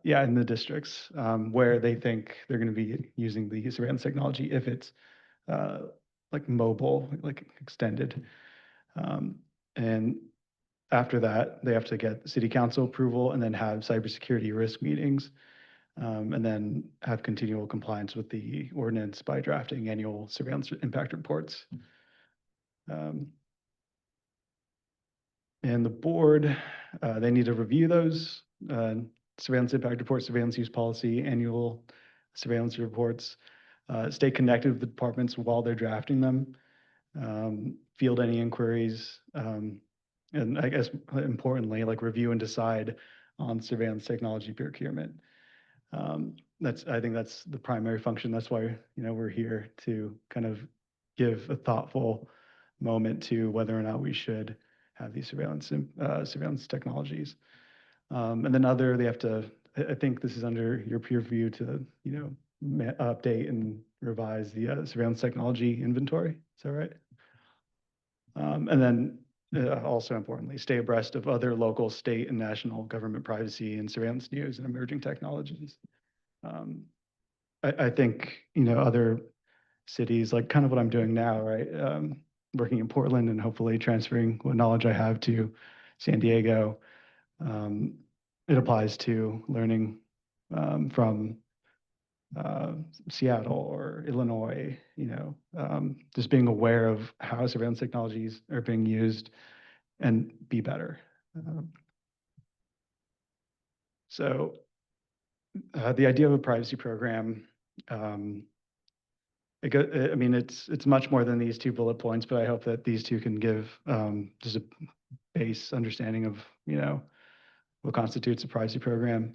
Yeah, in the districts where they think they're going to be using the surveillance technology if it's like mobile, like extended. And after that, they have to get city council approval and then have cybersecurity risk meetings, and then have continual compliance with the ordinance by drafting annual surveillance impact reports. And the board, they need to review those surveillance impact reports, surveillance use policy, annual surveillance reports, stay connected with the departments while they're drafting them, field any inquiries, and I guess importantly, like review and decide on surveillance technology procurement. I think that's the primary function. That's why, we're here to kind of give a thoughtful moment to whether or not we should have these surveillance technologies. And then they have to, I think this is under your peer review to, update and revise the surveillance technology inventory. Is that right? And then also importantly, stay abreast of other local, state, and national government privacy and surveillance news and emerging technologies. I think, other cities, like kind of what I'm doing now, right? Working in Portland and hopefully transferring what knowledge I have to San Diego. It applies to learning from Seattle or Illinois, just being aware of how surveillance technologies are being used and be better. So the idea of a privacy program, it's much more than these 2 bullet points, but I hope that these 2 can give just a base understanding of, what constitutes a privacy program.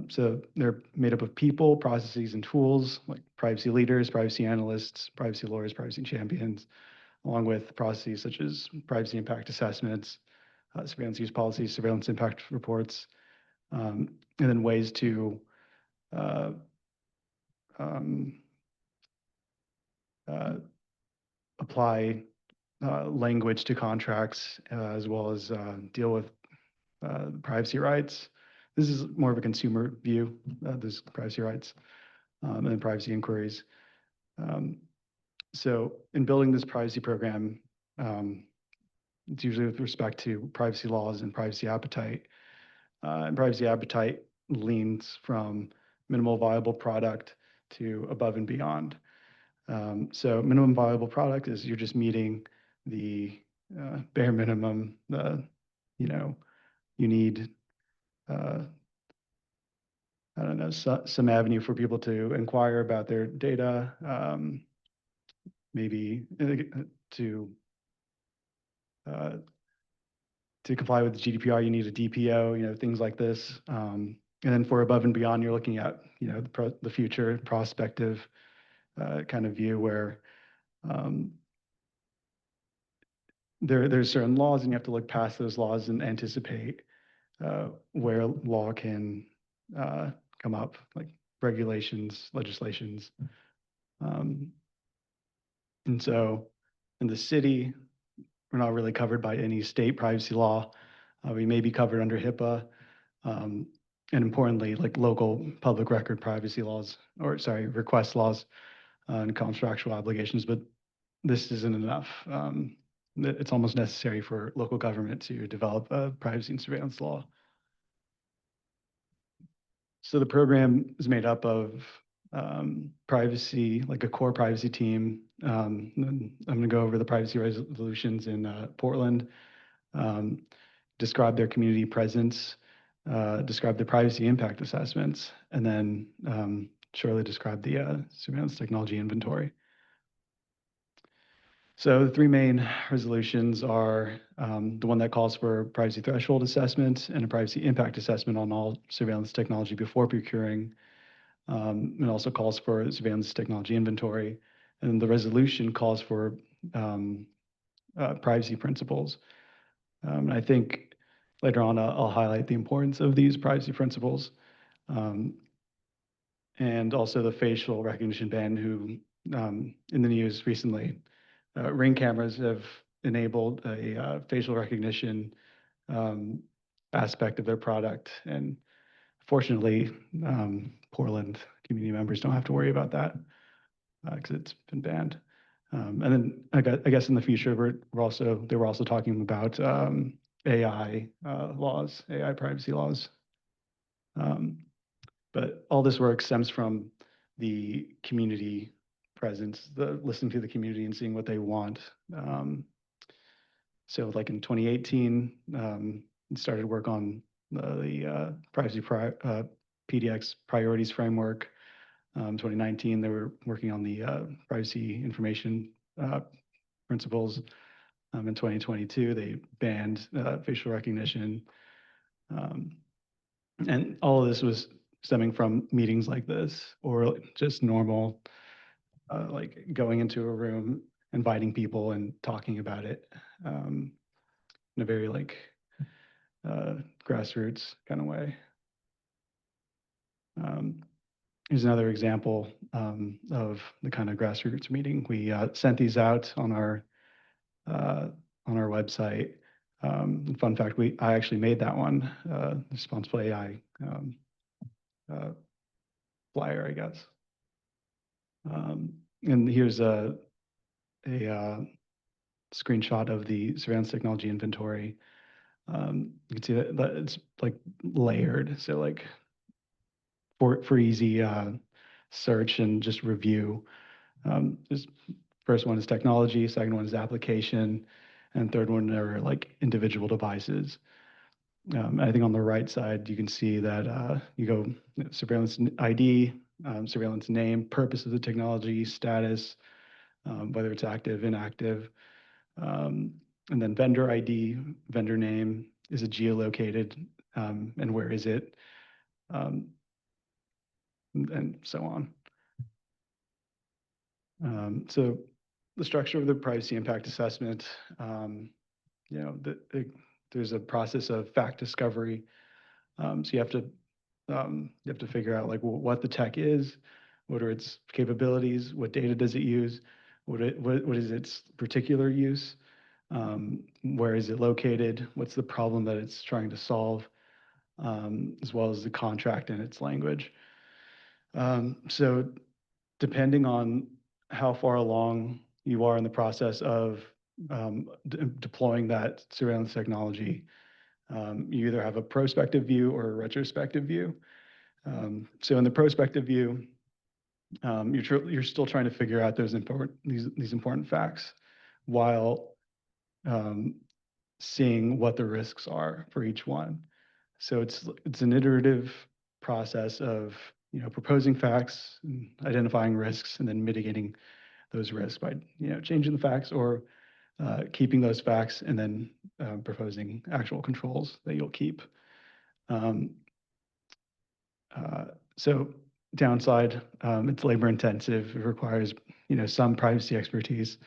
So they're made up of people, processes, and tools like privacy leaders, privacy analysts, privacy lawyers, privacy champions, along with processes such as privacy impact assessments, surveillance use policies, surveillance impact reports, and then ways to apply language to contracts, as well as deal with privacy rights. This is more of a consumer view, those privacy rights, and then privacy inquiries. So in building this privacy program, it's usually with respect to privacy laws and privacy appetite. And privacy appetite leans from minimal viable product to above and beyond. So minimum viable product is you're just meeting the bare minimum. You need, I don't know, some avenue for people to inquire about their data, maybe to comply with the GDPR, you need a DPO, things like this. And then for above and beyond, you're looking at, the future prospective kind of view where there's certain laws and you have to look past those laws and anticipate where law can come up, like regulations, legislations. And so in the city, we're not really covered by any state privacy law. We may be covered under HIPAA. And importantly, like local public record privacy laws, request laws and contractual obligations, but this isn't enough. it's almost necessary for local government to develop a privacy and surveillance law. So the program is made up of privacy, like a core privacy team. And I'm going to go over the privacy resolutions in Portland, describe their community presence, describe the privacy impact assessments, and then shortly describe the surveillance technology inventory. So the three main resolutions are the one that calls for privacy threshold assessment and a privacy impact assessment on all surveillance technology before procuring. It also calls for surveillance technology inventory. And the resolution calls for privacy principles. I think later on I'll highlight the importance of these privacy principles. And also the facial recognition ban, who in the news recently, Ring cameras have enabled a facial recognition aspect of their product. And fortunately, Portland community members don't have to worry about that because it's been banned. And then I guess in the future, they were also talking about AI laws, AI privacy laws. But all this work stems from the community presence, the listening to the community and seeing what they want. So like in 2018, started work on the privacy PDX priorities framework. 2019, they were working on the privacy information principles. In 2022, they banned facial recognition. And all of this was stemming from meetings like this, or just normal, like going into a room, inviting people and talking about it in a very like grassroots kind of way. Here's another example of the kind of grassroots meeting. We sent these out on our website. Fun fact, I actually made that one, Responsible AI flyer, I guess. And here's a screenshot of the surveillance technology inventory. You can see that it's like layered, so like for easy search and just review. This first one is technology, second one is application, and third one are like individual devices. I think on the right side, you can see that you go surveillance ID, surveillance name, purpose of the technology, status, whether it's active, inactive, and then vendor ID, vendor name, is it geolocated, and where is it, and so on. So the structure of the privacy impact assessment, you know, there's a process of fact discovery. So you have to figure out like what the tech is, what are its capabilities, what data does it use, what is its particular use, where is it located, what's the problem that it's trying to solve, as well as the contract and its language. So depending on how far along you are in the process of deploying that surveillance technology, you either have a prospective view or a retrospective view. So in the prospective view, you're still trying to figure out these important facts while seeing what the risks are for each one. So it's an iterative process of proposing facts, identifying risks, and then mitigating those risks by changing the facts or keeping those facts and then proposing actual controls that you'll keep. So downside, it's labor intensive. It requires some privacy expertise,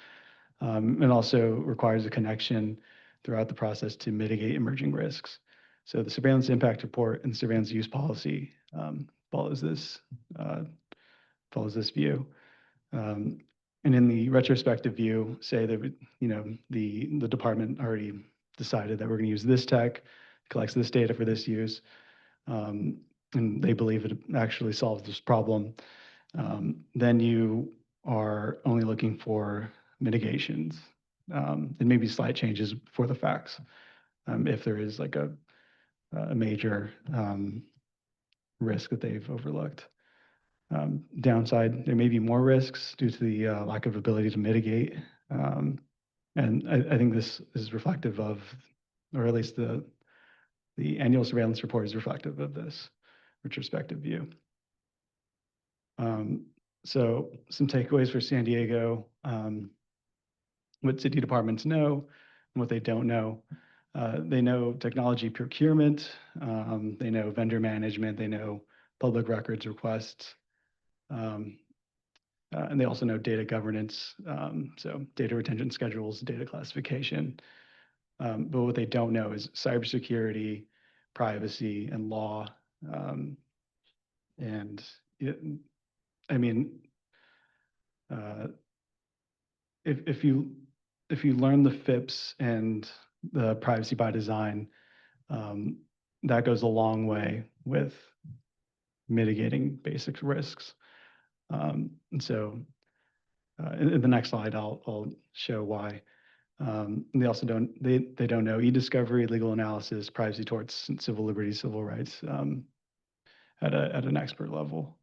and also requires a connection throughout the process to mitigate emerging risks. So the surveillance impact report and surveillance use policy follows this view. And in the retrospective view, say that the department already decided that we're going to use this tech, collects this data for this use, and they believe it actually solves this problem. Then you are only looking for mitigations. and maybe slight changes for the facts. If there is like a major risk that they've overlooked. Downside, there may be more risks due to the lack of ability to mitigate. And I think this is reflective of, or at least the annual surveillance report is reflective of this retrospective view. So some takeaways for San Diego, what city departments know and what they don't know. They know technology procurement, they know vendor management, they know public records requests, and they also know data governance, so data retention schedules, data classification. But what they don't know is cybersecurity, privacy, and law. And I mean, if you learn the FIPS and the privacy by design, that goes a long way with mitigating basic risks. And so in the next slide, I'll show why. They also don't know e-discovery, legal analysis, privacy torts, and civil liberties, civil rights at an expert level.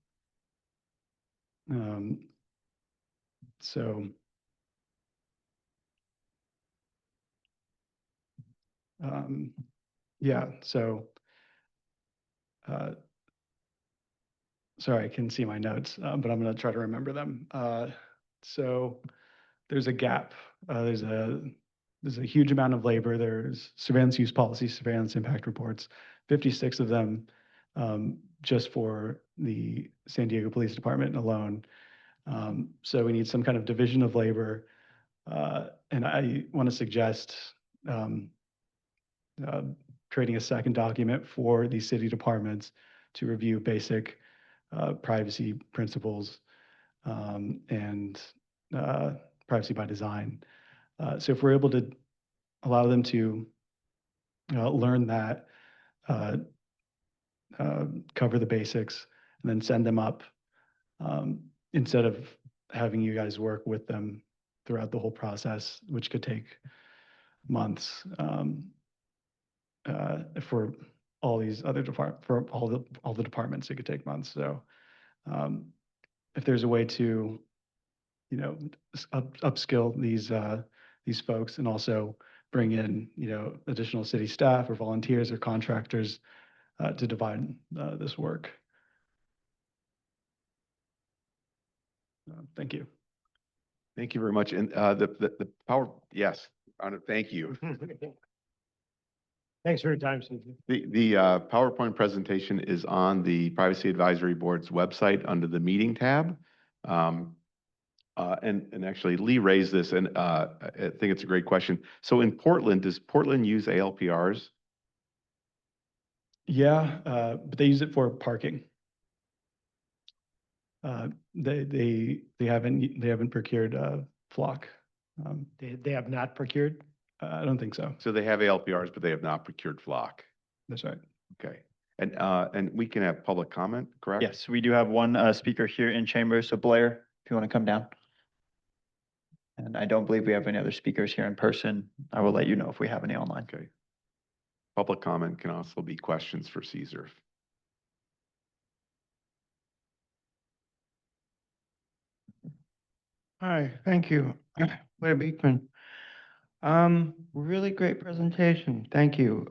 Yeah, so sorry, I can see my notes, but I'm going to try to remember them. So there's a gap. There's a huge amount of labor. There's surveillance use policy, surveillance impact reports, 56 of them just for the San Diego Police Department alone. So we need some kind of division of labor. And I want to suggest creating a second document for these city departments to review basic privacy principles and privacy by design. So if we're able to allow them to learn that, cover the basics, and then send them up instead of having you guys work with them throughout the whole process, which could take months. For all these other for all the departments, it could take months. So if there's a way to, upskill these folks and also bring in, additional city staff or volunteers or contractors to divide this work. Thank you. Thank you very much. And the power, yes, thank you. Thanks for your time, Susan. The PowerPoint presentation is on the Privacy Advisory Board's website under the meeting tab. And actually Lee raised this, and I think it's a great question. So in Portland, does Portland use ALPRs? Yeah, but they use it for parking. They haven't procured Flock. They have not procured? I don't think so. So they have ALPRs, but they have not procured Flock. That's right. Okay. And we can have public comment, correct? Yes, we do have one speaker here in chamber. So Blair, if you want to come down. And I don't believe we have any other speakers here in person. I will let you know if we have any online. Okay. Public comment can also be questions for Caesar. Hi, thank you. Blair Beekman. Really great presentation. Thank you.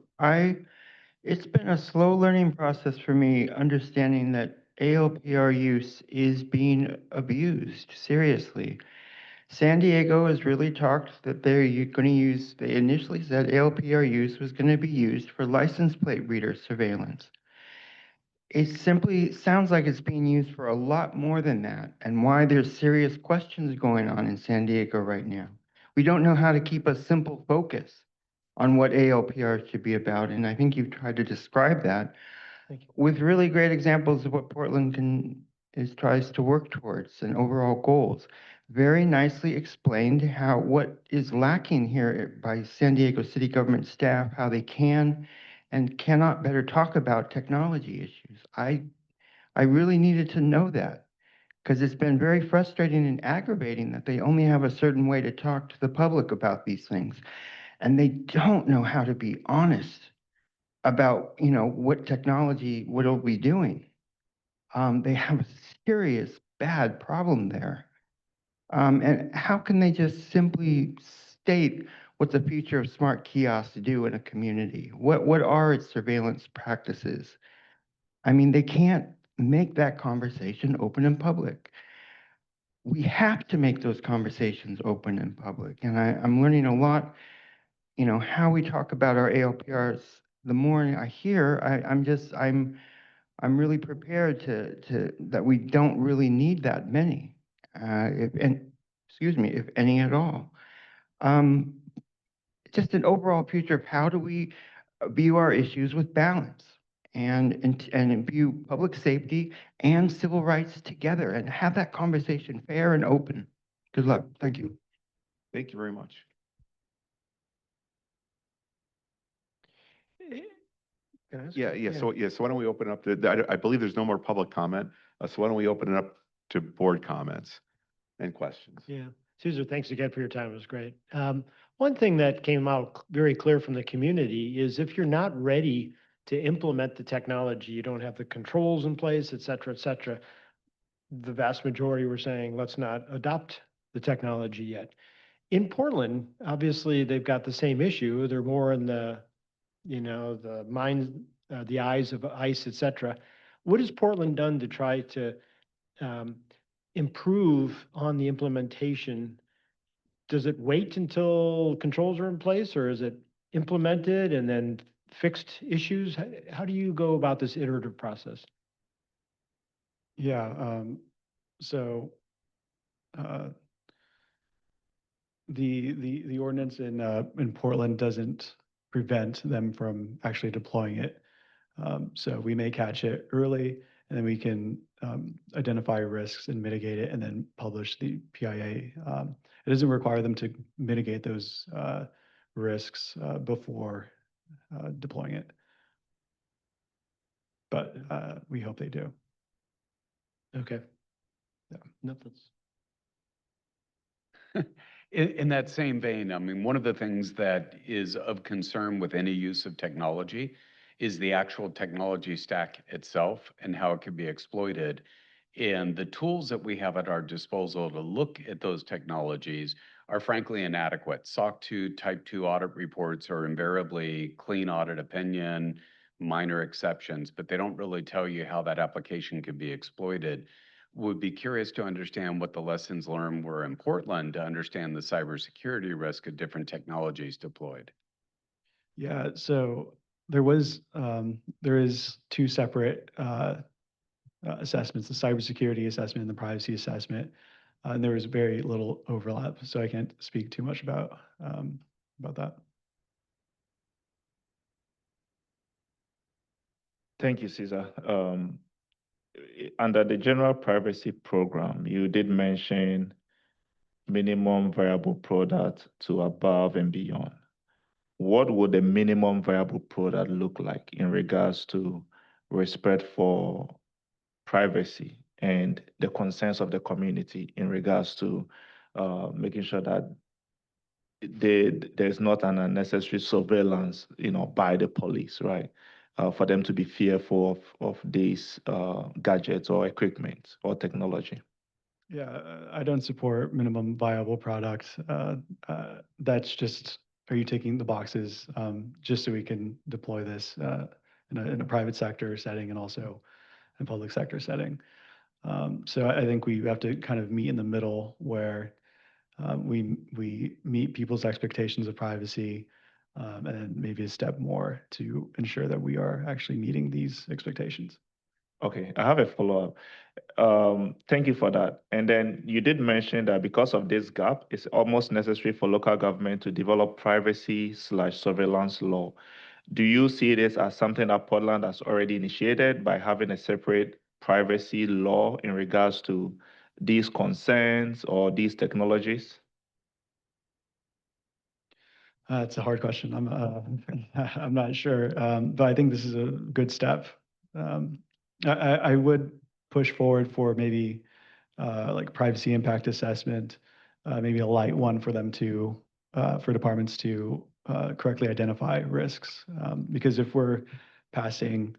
It's been a slow learning process for me understanding that ALPR use is being abused seriously. San Diego has really talked that they're going to use, they initially said ALPR use was going to be used for license plate reader surveillance. It simply sounds like it's being used for a lot more than that, and why there's serious questions going on in San Diego right now. We don't know how to keep a simple focus on what ALPR should be about, and I think you've tried to describe that with really great examples of what Portland tries to work towards and overall goals. Very nicely explained what is lacking here by San Diego city government staff, how they can and cannot better talk about technology issues. I really needed to know that. Because it's been very frustrating and aggravating that they only have a certain way to talk to the public about these things. And they don't know how to be honest about, what technology will be doing. They have a serious bad problem there. And how can they just simply state what the future of smart kiosks do in a community? What are its surveillance practices? I mean, they can't make that conversation open in public. We have to make those conversations open in public. And I'm learning a lot, how we talk about our ALPRs. The more I hear, I'm really prepared to that we don't really need that many, if any at all. Just an overall picture of how do we view our issues with balance and view public safety and civil rights together and have that conversation fair and open. Good luck. Thank you. Thank you very much. Yeah. So why don't we open up I believe there's no more public comment. So why don't we open it up to board comments and questions? Yeah. Caesar, thanks again for your time. It was great. One thing that came out very clear from the community is if you're not ready to implement the technology, you don't have the controls in place, et cetera, the vast majority were saying, let's not adopt the technology yet. In Portland, obviously, they've got the same issue. They're more in the the eyes of ICE, et cetera. What has Portland done to try to improve on the implementation? Does it wait until controls are in place, or is it implemented and then fixed issues? How do you go about this iterative process? Yeah, the ordinance in Portland doesn't prevent them from actually deploying it. So we may catch it early, and then we can identify risks and mitigate it, and then publish the PIA. It doesn't require them to mitigate those risks before deploying it. But we hope they do. Okay. Yeah. No, that's. In that same vein, I mean, one of the things that is of concern with any use of technology is the actual technology stack itself and how it can be exploited. And the tools that we have at our disposal to look at those technologies are frankly inadequate. SOC 2 Type 2 audit reports are invariably clean audit opinion, minor exceptions, but they don't really tell you how that application can be exploited. Would be curious to understand what the lessons learned were in Portland to understand the cybersecurity risk of different technologies deployed. Yeah, so there is two separate assessments, the cybersecurity assessment and the privacy assessment. And there was very little overlap, so I can't speak too much about that. Thank you, Caesar. Under the general privacy program, you did mention minimum viable product to above and beyond. What would the minimum viable product look like in regards to respect for privacy and the concerns of the community in regards to making sure that there's not an unnecessary surveillance, by the police, right? For them to be fearful of these gadgets or equipment or technology. Yeah, I don't support minimum viable products. That's just, are you taking the boxes just so we can deploy this in a private sector setting and also in public sector setting? So I think we have to kind of meet in the middle where we meet people's expectations of privacy, and then maybe a step more to ensure that we are actually meeting these expectations. Okay, I have a follow-up. Thank you for that. And then you did mention that because of this gap, it's almost necessary for local government to develop privacy/surveillance law. Do you see this as something that Portland has already initiated by having a separate privacy law in regards to these concerns or these technologies? It's a hard question. I'm not sure, but I think this is a good step. I would push forward for maybe like privacy impact assessment, maybe a light one for them to, for departments to correctly identify risks. Because if we're passing,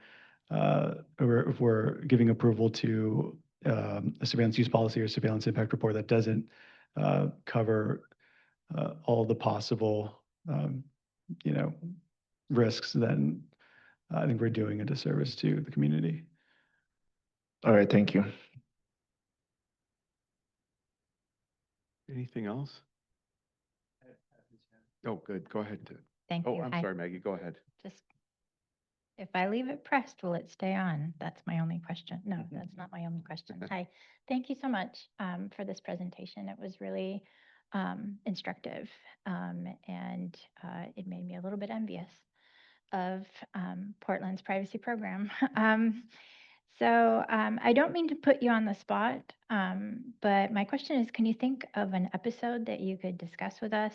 or if we're giving approval to a surveillance use policy or surveillance impact report that doesn't cover all the possible, you know, risks, then I think we're doing a disservice to the community. All right, thank you. Anything else? Oh, good. Go ahead. Thank Oh, you. I'm Hi. sorry, Maggie. Go ahead. Just, if I leave it pressed, will it stay on? That's my only question. No, that's not my only question. Hi, thank you so much for this presentation. It was really instructive, and it made me a little bit envious of Portland's privacy program. I don't mean to put you on the spot, but my question is, can you think of an episode that you could discuss with us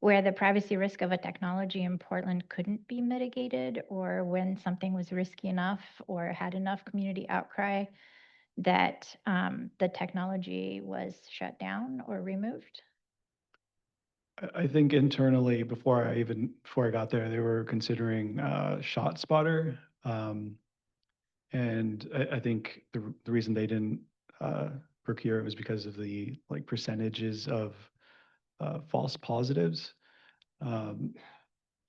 where the privacy risk of a technology in Portland couldn't be mitigated, or when something was risky enough or had enough community outcry that the technology was shut down or removed? I think internally, before I got there, they were considering ShotSpotter. And I think the reason they didn't procure it was because of the like percentages of false positives. And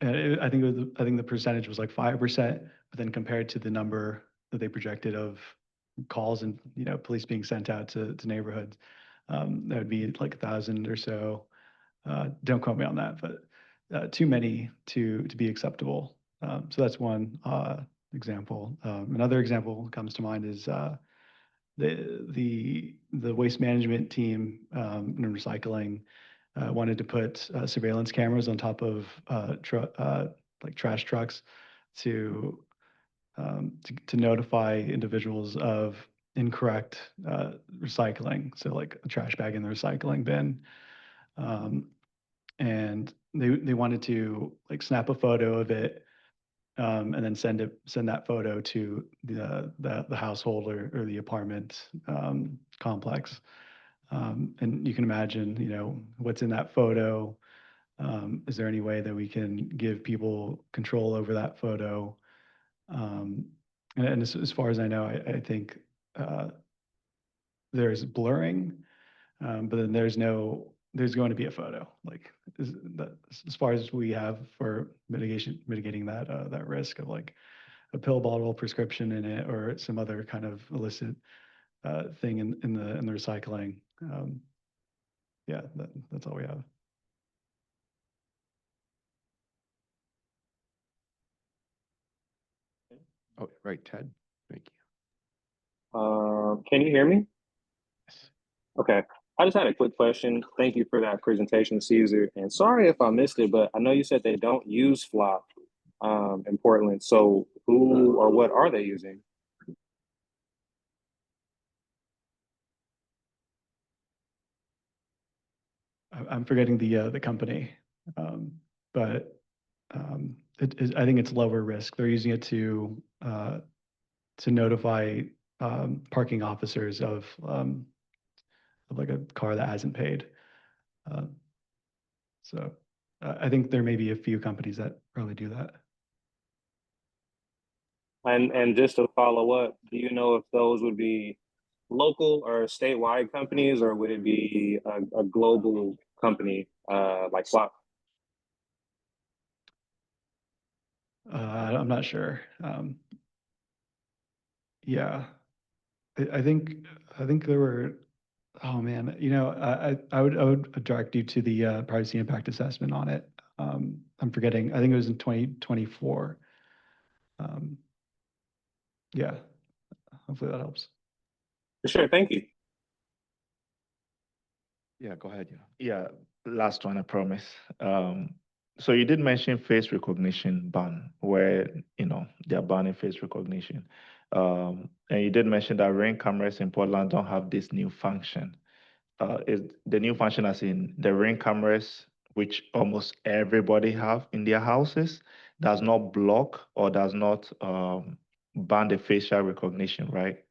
I think the percentage was like 5%, but then compared to the number that they projected of calls and, you know, police being sent out to neighborhoods, that would be like 1,000 or so. Don't quote me on that, but too many to be acceptable. So that's one example. Another example comes to mind is the waste management team in recycling wanted to put surveillance cameras on top of like trash trucks to notify individuals of incorrect recycling. So like a trash bag in the recycling bin. And they wanted to like snap a photo of it, and then send that photo to the household or the apartment complex. And you can imagine, you know, what's in that photo. Is there any way that we can give people control over that photo? And as far as I know, I think there's blurring, but then there's going to be a photo. Like as far as we have for mitigating that risk of like a pill bottle prescription in it or some other kind of illicit thing in the recycling. Yeah, that's all we have. Oh, right, Ted. Thank you. Can you hear me? Okay. I just had a quick question. Thank you for that presentation, Caesar. And sorry if I missed it, but I know you said they don't use Flock in Portland. So who or what are they using? I'm forgetting the company, but I think it's lower risk. They're using it to notify parking officers of like a car that hasn't paid. So I think there may be a few companies that probably do that. And just to follow up, do you know if those would be local or statewide companies, or would it be a global company like Flock? I'm not sure. Yeah, I think there were. Oh man, you know, I would direct you to the privacy impact assessment on it. I'm forgetting. I think it was in 2024. Yeah, hopefully that helps. Sure, thank you. Yeah, go ahead. Yeah, last one, I promise. So you did mention face recognition ban, where, you know, they're banning face recognition. And you did mention that Ring cameras in Portland don't have this new function. Is the new function as in the Ring cameras, which almost everybody have in their houses, does not block or does not ban the facial recognition, right?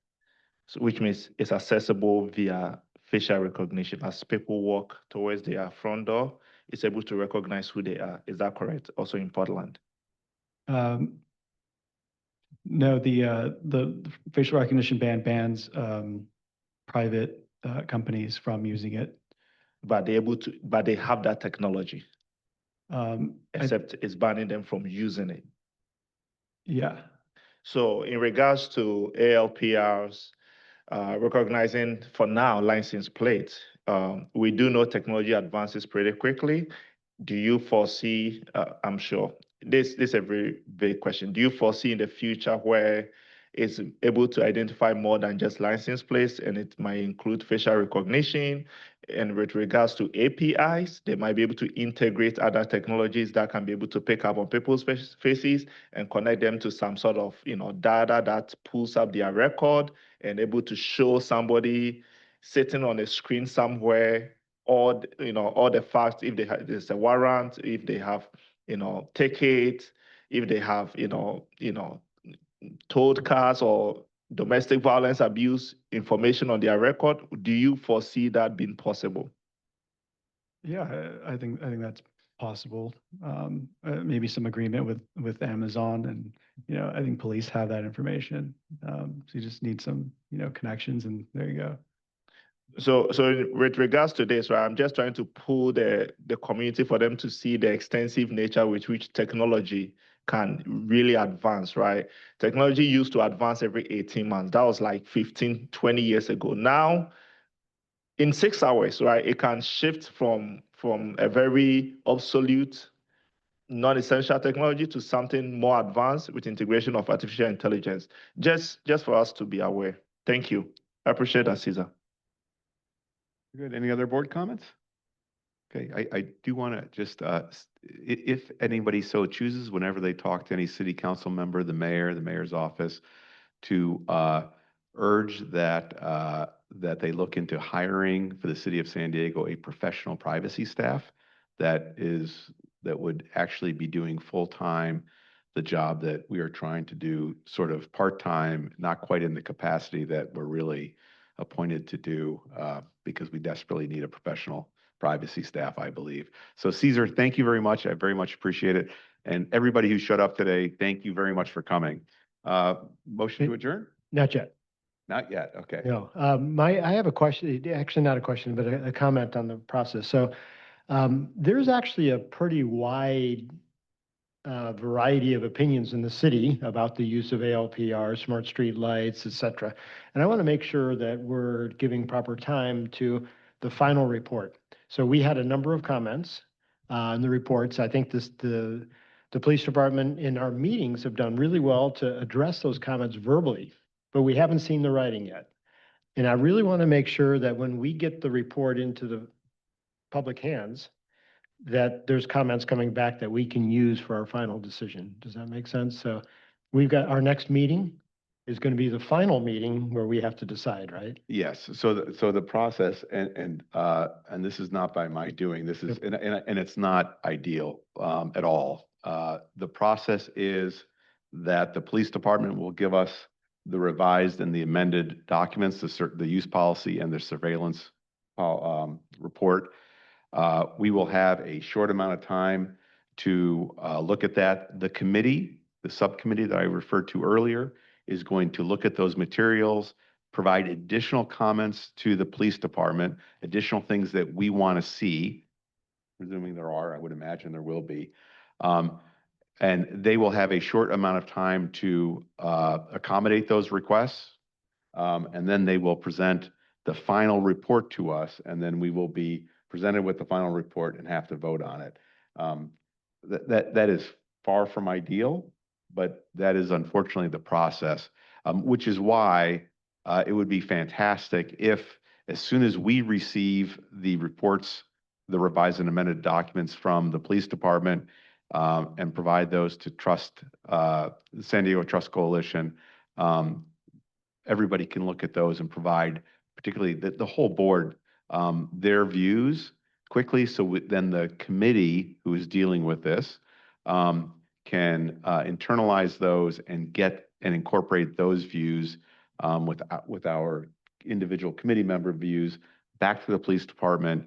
So which means it's accessible via facial recognition. As people walk towards their front door, it's able to recognize who they are. Is that correct? Also in Portland? No, the facial recognition ban bans private companies from using it. But they have that technology, except it's banning them from using it. Yeah. So in regards to ALPRs, recognizing for now license plates, we do know technology advances pretty quickly. Do you foresee, I'm sure, this is a very big question. Do you foresee in the future where it's able to identify more than just license plates and it might include facial recognition? And with regards to APIs, they might be able to integrate other technologies that can be able to pick up on people's faces and connect them to some sort of, data that pulls up their record and able to show somebody sitting on a screen somewhere all the facts, if there's a warrant, if they have tickets, if they have towed cars or domestic violence abuse information on their record. Do you foresee that being possible? Yeah, I think that's possible. Maybe some agreement with Amazon, and I think police have that information. So you just need some connections, and there you go. So with regards to this, right, I'm just trying to pull the community for them to see the extensive nature with which technology can really advance, right? Technology used to advance every 18 months. That was like 15, 20 years ago. Now, in 6 hours, right, it can shift from a very obsolete, non-essential technology to something more advanced with integration of artificial intelligence. Just for us to be aware. Thank you. I appreciate that, Caesar. Good. Any other board comments? Okay, I do want to just, if anybody so chooses, whenever they talk to any city council member, the mayor's office, to urge that they look into hiring for the city of San Diego a professional privacy staff that would actually be doing full-time the job that we are trying to do, sort of part-time, not quite in the capacity that we're really appointed to do, because we desperately need a professional privacy staff, I believe. So Caesar, thank you very much. I very much appreciate it. And everybody who showed up today, thank you very much for coming. Motion to adjourn? Not yet. Not yet, okay. No, I have a question, actually not a question, but a comment on the process. So there's actually a pretty wide variety of opinions in the city about the use of ALPR, smart street lights, et cetera. And I want to make sure that we're giving proper time to the final report. So we had a number of comments in the reports. I think the police department in our meetings have done really well to address those comments verbally, but we haven't seen the writing yet. And I really want to make sure that when we get the report into the public hands, that there's comments coming back that we can use for our final decision. Does that make sense? So we've got our next meeting is going to be the final meeting where we have to decide, right? Yes. So the process, and this is not by my doing. This is and it's not ideal at all. The process is that the police department will give us the revised and the amended documents, the use policy and the surveillance report. We will have a short amount of time to look at that. The committee, the subcommittee that I referred to earlier, is going to look at those materials, provide additional comments to the police department, additional things that we want to see, presuming there are, I would imagine there will be. And they will have a short amount of time to accommodate those requests. And then they will present the final report to us, and then we will be presented with the final report and have to vote on it. That is far from ideal, but that is unfortunately the process, which is why it would be fantastic if, as soon as we receive the reports, the revised and amended documents from the police department, and provide those to San Diego Trust Coalition, everybody can look at those and provide, particularly the whole board, their views quickly, so then the committee who is dealing with this can internalize those and incorporate those views with our individual committee member views back to the police department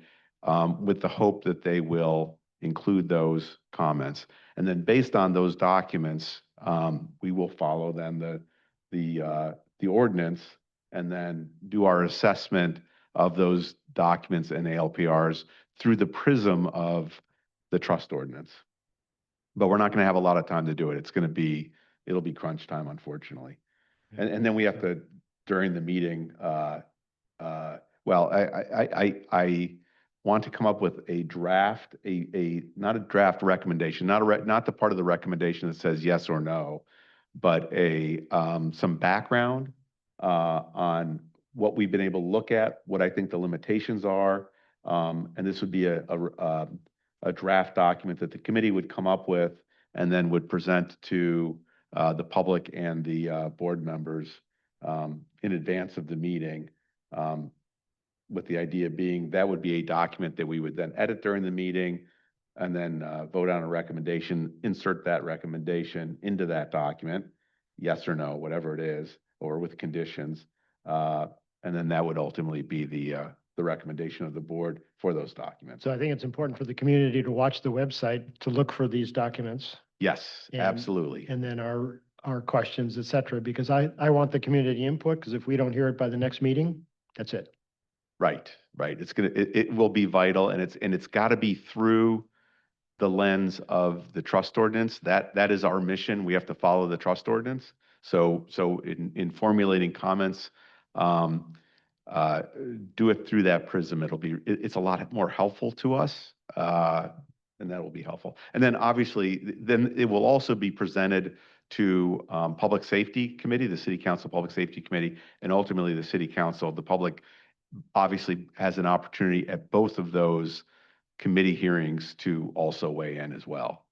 with the hope that they will include those comments. And then based on those documents, we will follow then the ordinance and then do our assessment of those documents and ALPRs through the prism of the trust ordinance. But we're not going to have a lot of time to do it. It'll be crunch time, unfortunately. And then we have to, during the meeting, well, I want to come up with a draft, not a draft recommendation, not the part of the recommendation that says yes or no, but some background on what we've been able to look at, what I think the limitations are, and this would be a draft document that the committee would come up with and then would present to the public and the board members in advance of the meeting, with the idea being that would be a document that we would then edit during the meeting and then vote on a recommendation, insert that recommendation into that document, yes or no, whatever it is, or with conditions. And then that would ultimately be the recommendation of the board for those documents. So I think it's important for the community to watch the website to look for these documents. Yes, And- absolutely. And then our questions, et cetera, because I want the community input, because if we don't hear it by the next meeting, that's it. Right. It will be vital, and it's got to be through the lens of the trust ordinance. That is our mission. We have to follow the trust ordinance. So in formulating comments, do it through that prism. It's a lot more helpful to us, and that will be helpful. And then obviously, then it will also be presented to Public Safety Committee, the City Council Public Safety Committee, and ultimately the City Council. The public obviously has an opportunity at both of those committee hearings to also weigh in as well.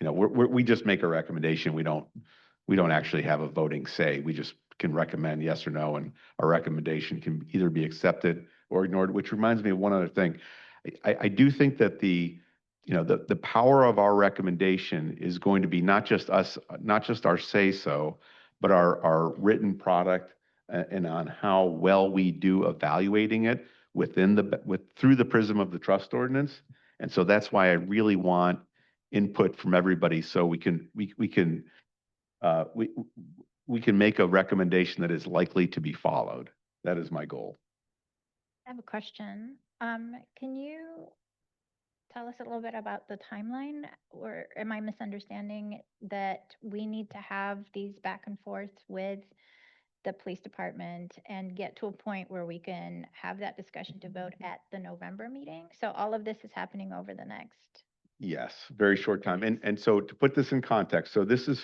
You know, we just make a recommendation. We don't actually have a voting say. We just can recommend yes or no, and our recommendation can either be accepted or ignored. Which reminds me of one other thing. I do think that the power of our recommendation is going to be not just our say so, but our written product and on how well we do evaluating it through the prism of the trust ordinance. And so that's why I really want input from everybody, so we can make a recommendation that is likely to be followed. That is my goal. I have a question. Can you tell us a little bit about the timeline, or am I misunderstanding that we need to have these back and forth with the police department and get to a point where we can have that discussion to vote at the November meeting? So all of this is happening over the next. Yes, very short time. And so to put this in context, so this is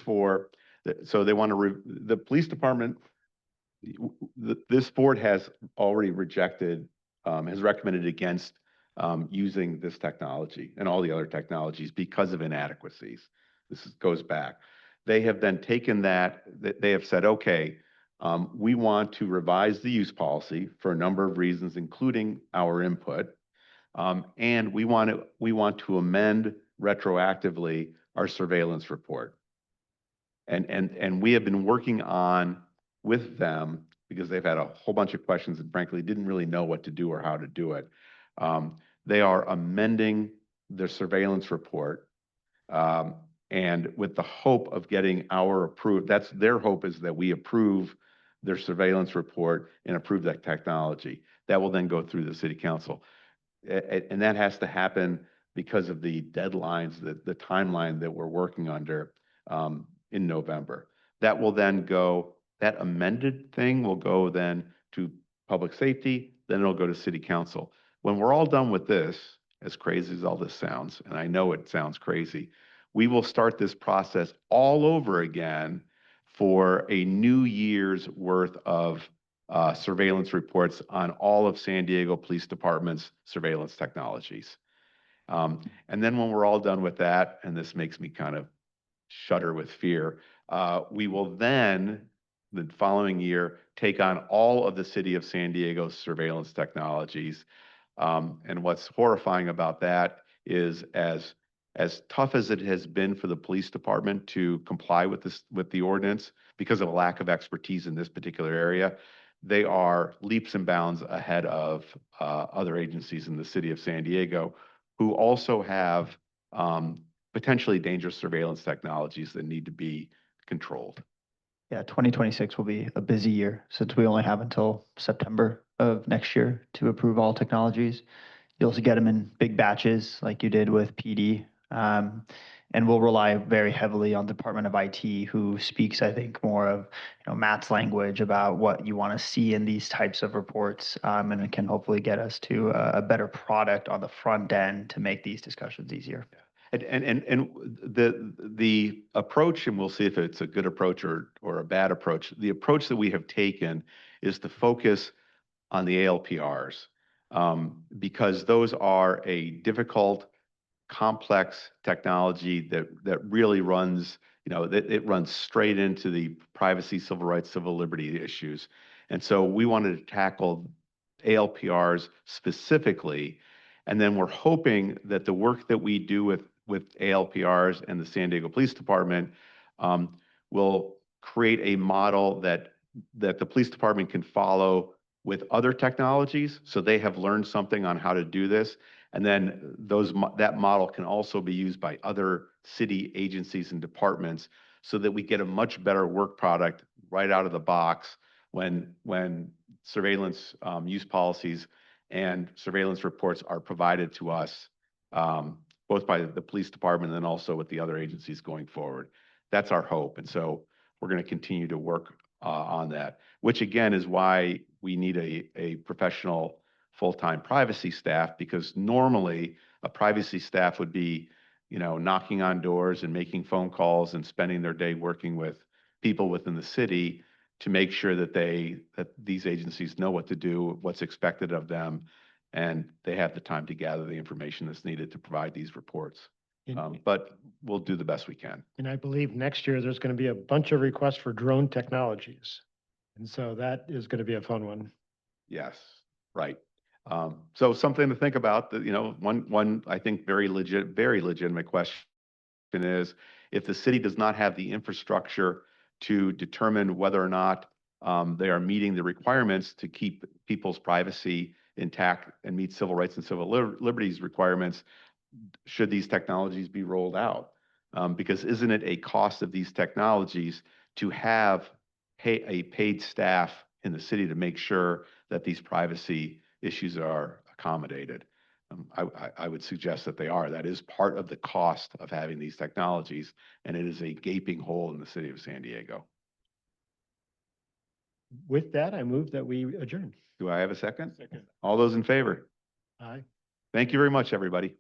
so they want to, the police department, this board has already rejected, has recommended against using this technology and all the other technologies because of inadequacies. Goes back. They have then taken that, they have said, okay, we want to revise the use policy for a number of reasons, including our input. And we want to amend retroactively our surveillance report. And we have been working on with them, because they've had a whole bunch of questions and frankly didn't really know what to do or how to do it. They are amending their surveillance report, and with the hope of getting our approved. That's their hope, is that we approve their surveillance report and approve that technology. That will then go through the City Council. And that has to happen because of the deadlines, the timeline that we're working under in November. That will then go, that amended thing will go then to Public Safety, then it'll go to City Council. When we're all done with this, as crazy as all this sounds, and I know it sounds crazy, we will start this process all over again for a new year's worth of surveillance reports on all of San Diego Police Department's surveillance technologies. And then when we're all done with that, and this makes me kind of shudder with fear, we will then, the following year, take on all of the City of San Diego's surveillance technologies. And what's horrifying about that is as as tough as it has been for the police department to comply with this, with the ordinance, because of a lack of expertise in this particular area, they are leaps and bounds ahead of other agencies in the city of San Diego, who also have potentially dangerous surveillance technologies that need to be controlled. Yeah, 2026 will be a busy year since we only have until September of next year to approve all technologies. You also get them in big batches like you did with PD. And we'll rely very heavily on Department of IT, who speaks, I think, more of Matt's language about what you want to see in these types of reports, and it can hopefully get us to a better product on the front end to make these discussions easier. And the approach, and we'll see if it's a good approach or a bad approach. The approach that we have taken is to focus on the ALPRs, because those are a difficult, complex technology that really runs, that it runs straight into the privacy, civil rights, civil liberty issues. And so we wanted to tackle ALPRs specifically, and then we're hoping that the work that we do with ALPRs and the San Diego Police Department will create a model that the police department can follow with other technologies, so they have learned something on how to do this. And then that model can also be used by other city agencies and departments, so that we get a much better work product right out of the box when surveillance use policies and surveillance reports are provided to us, both by the police department and then also with the other agencies going forward. That's our hope. And so we're going to continue to work on that, which again is why we need a professional full-time privacy staff, because normally a privacy staff would be, knocking on doors and making phone calls and spending their day working with people within the city to make sure that these agencies know what to do, what's expected of them, and they have the time to gather the information that's needed to provide these reports. But we'll do the best we can. And I believe next year there's going to be a bunch of requests for drone technologies. And so that is going to be a fun one. Yes, right. So something to think about, that, one, I think very legitimate question is, if the city does not have the infrastructure to determine whether or not they are meeting the requirements to keep people's privacy intact and meet civil rights and civil liberties requirements, should these technologies be rolled out? Because isn't it a cost of these technologies to have a paid staff in the city to make sure that these privacy issues are accommodated? I would suggest that they are. That is part of the cost of having these technologies, and it is a gaping hole in the city of San Diego. With that, I move that we adjourn. Do I have a second? Second. All those in favor? Aye. Thank you very much, everybody.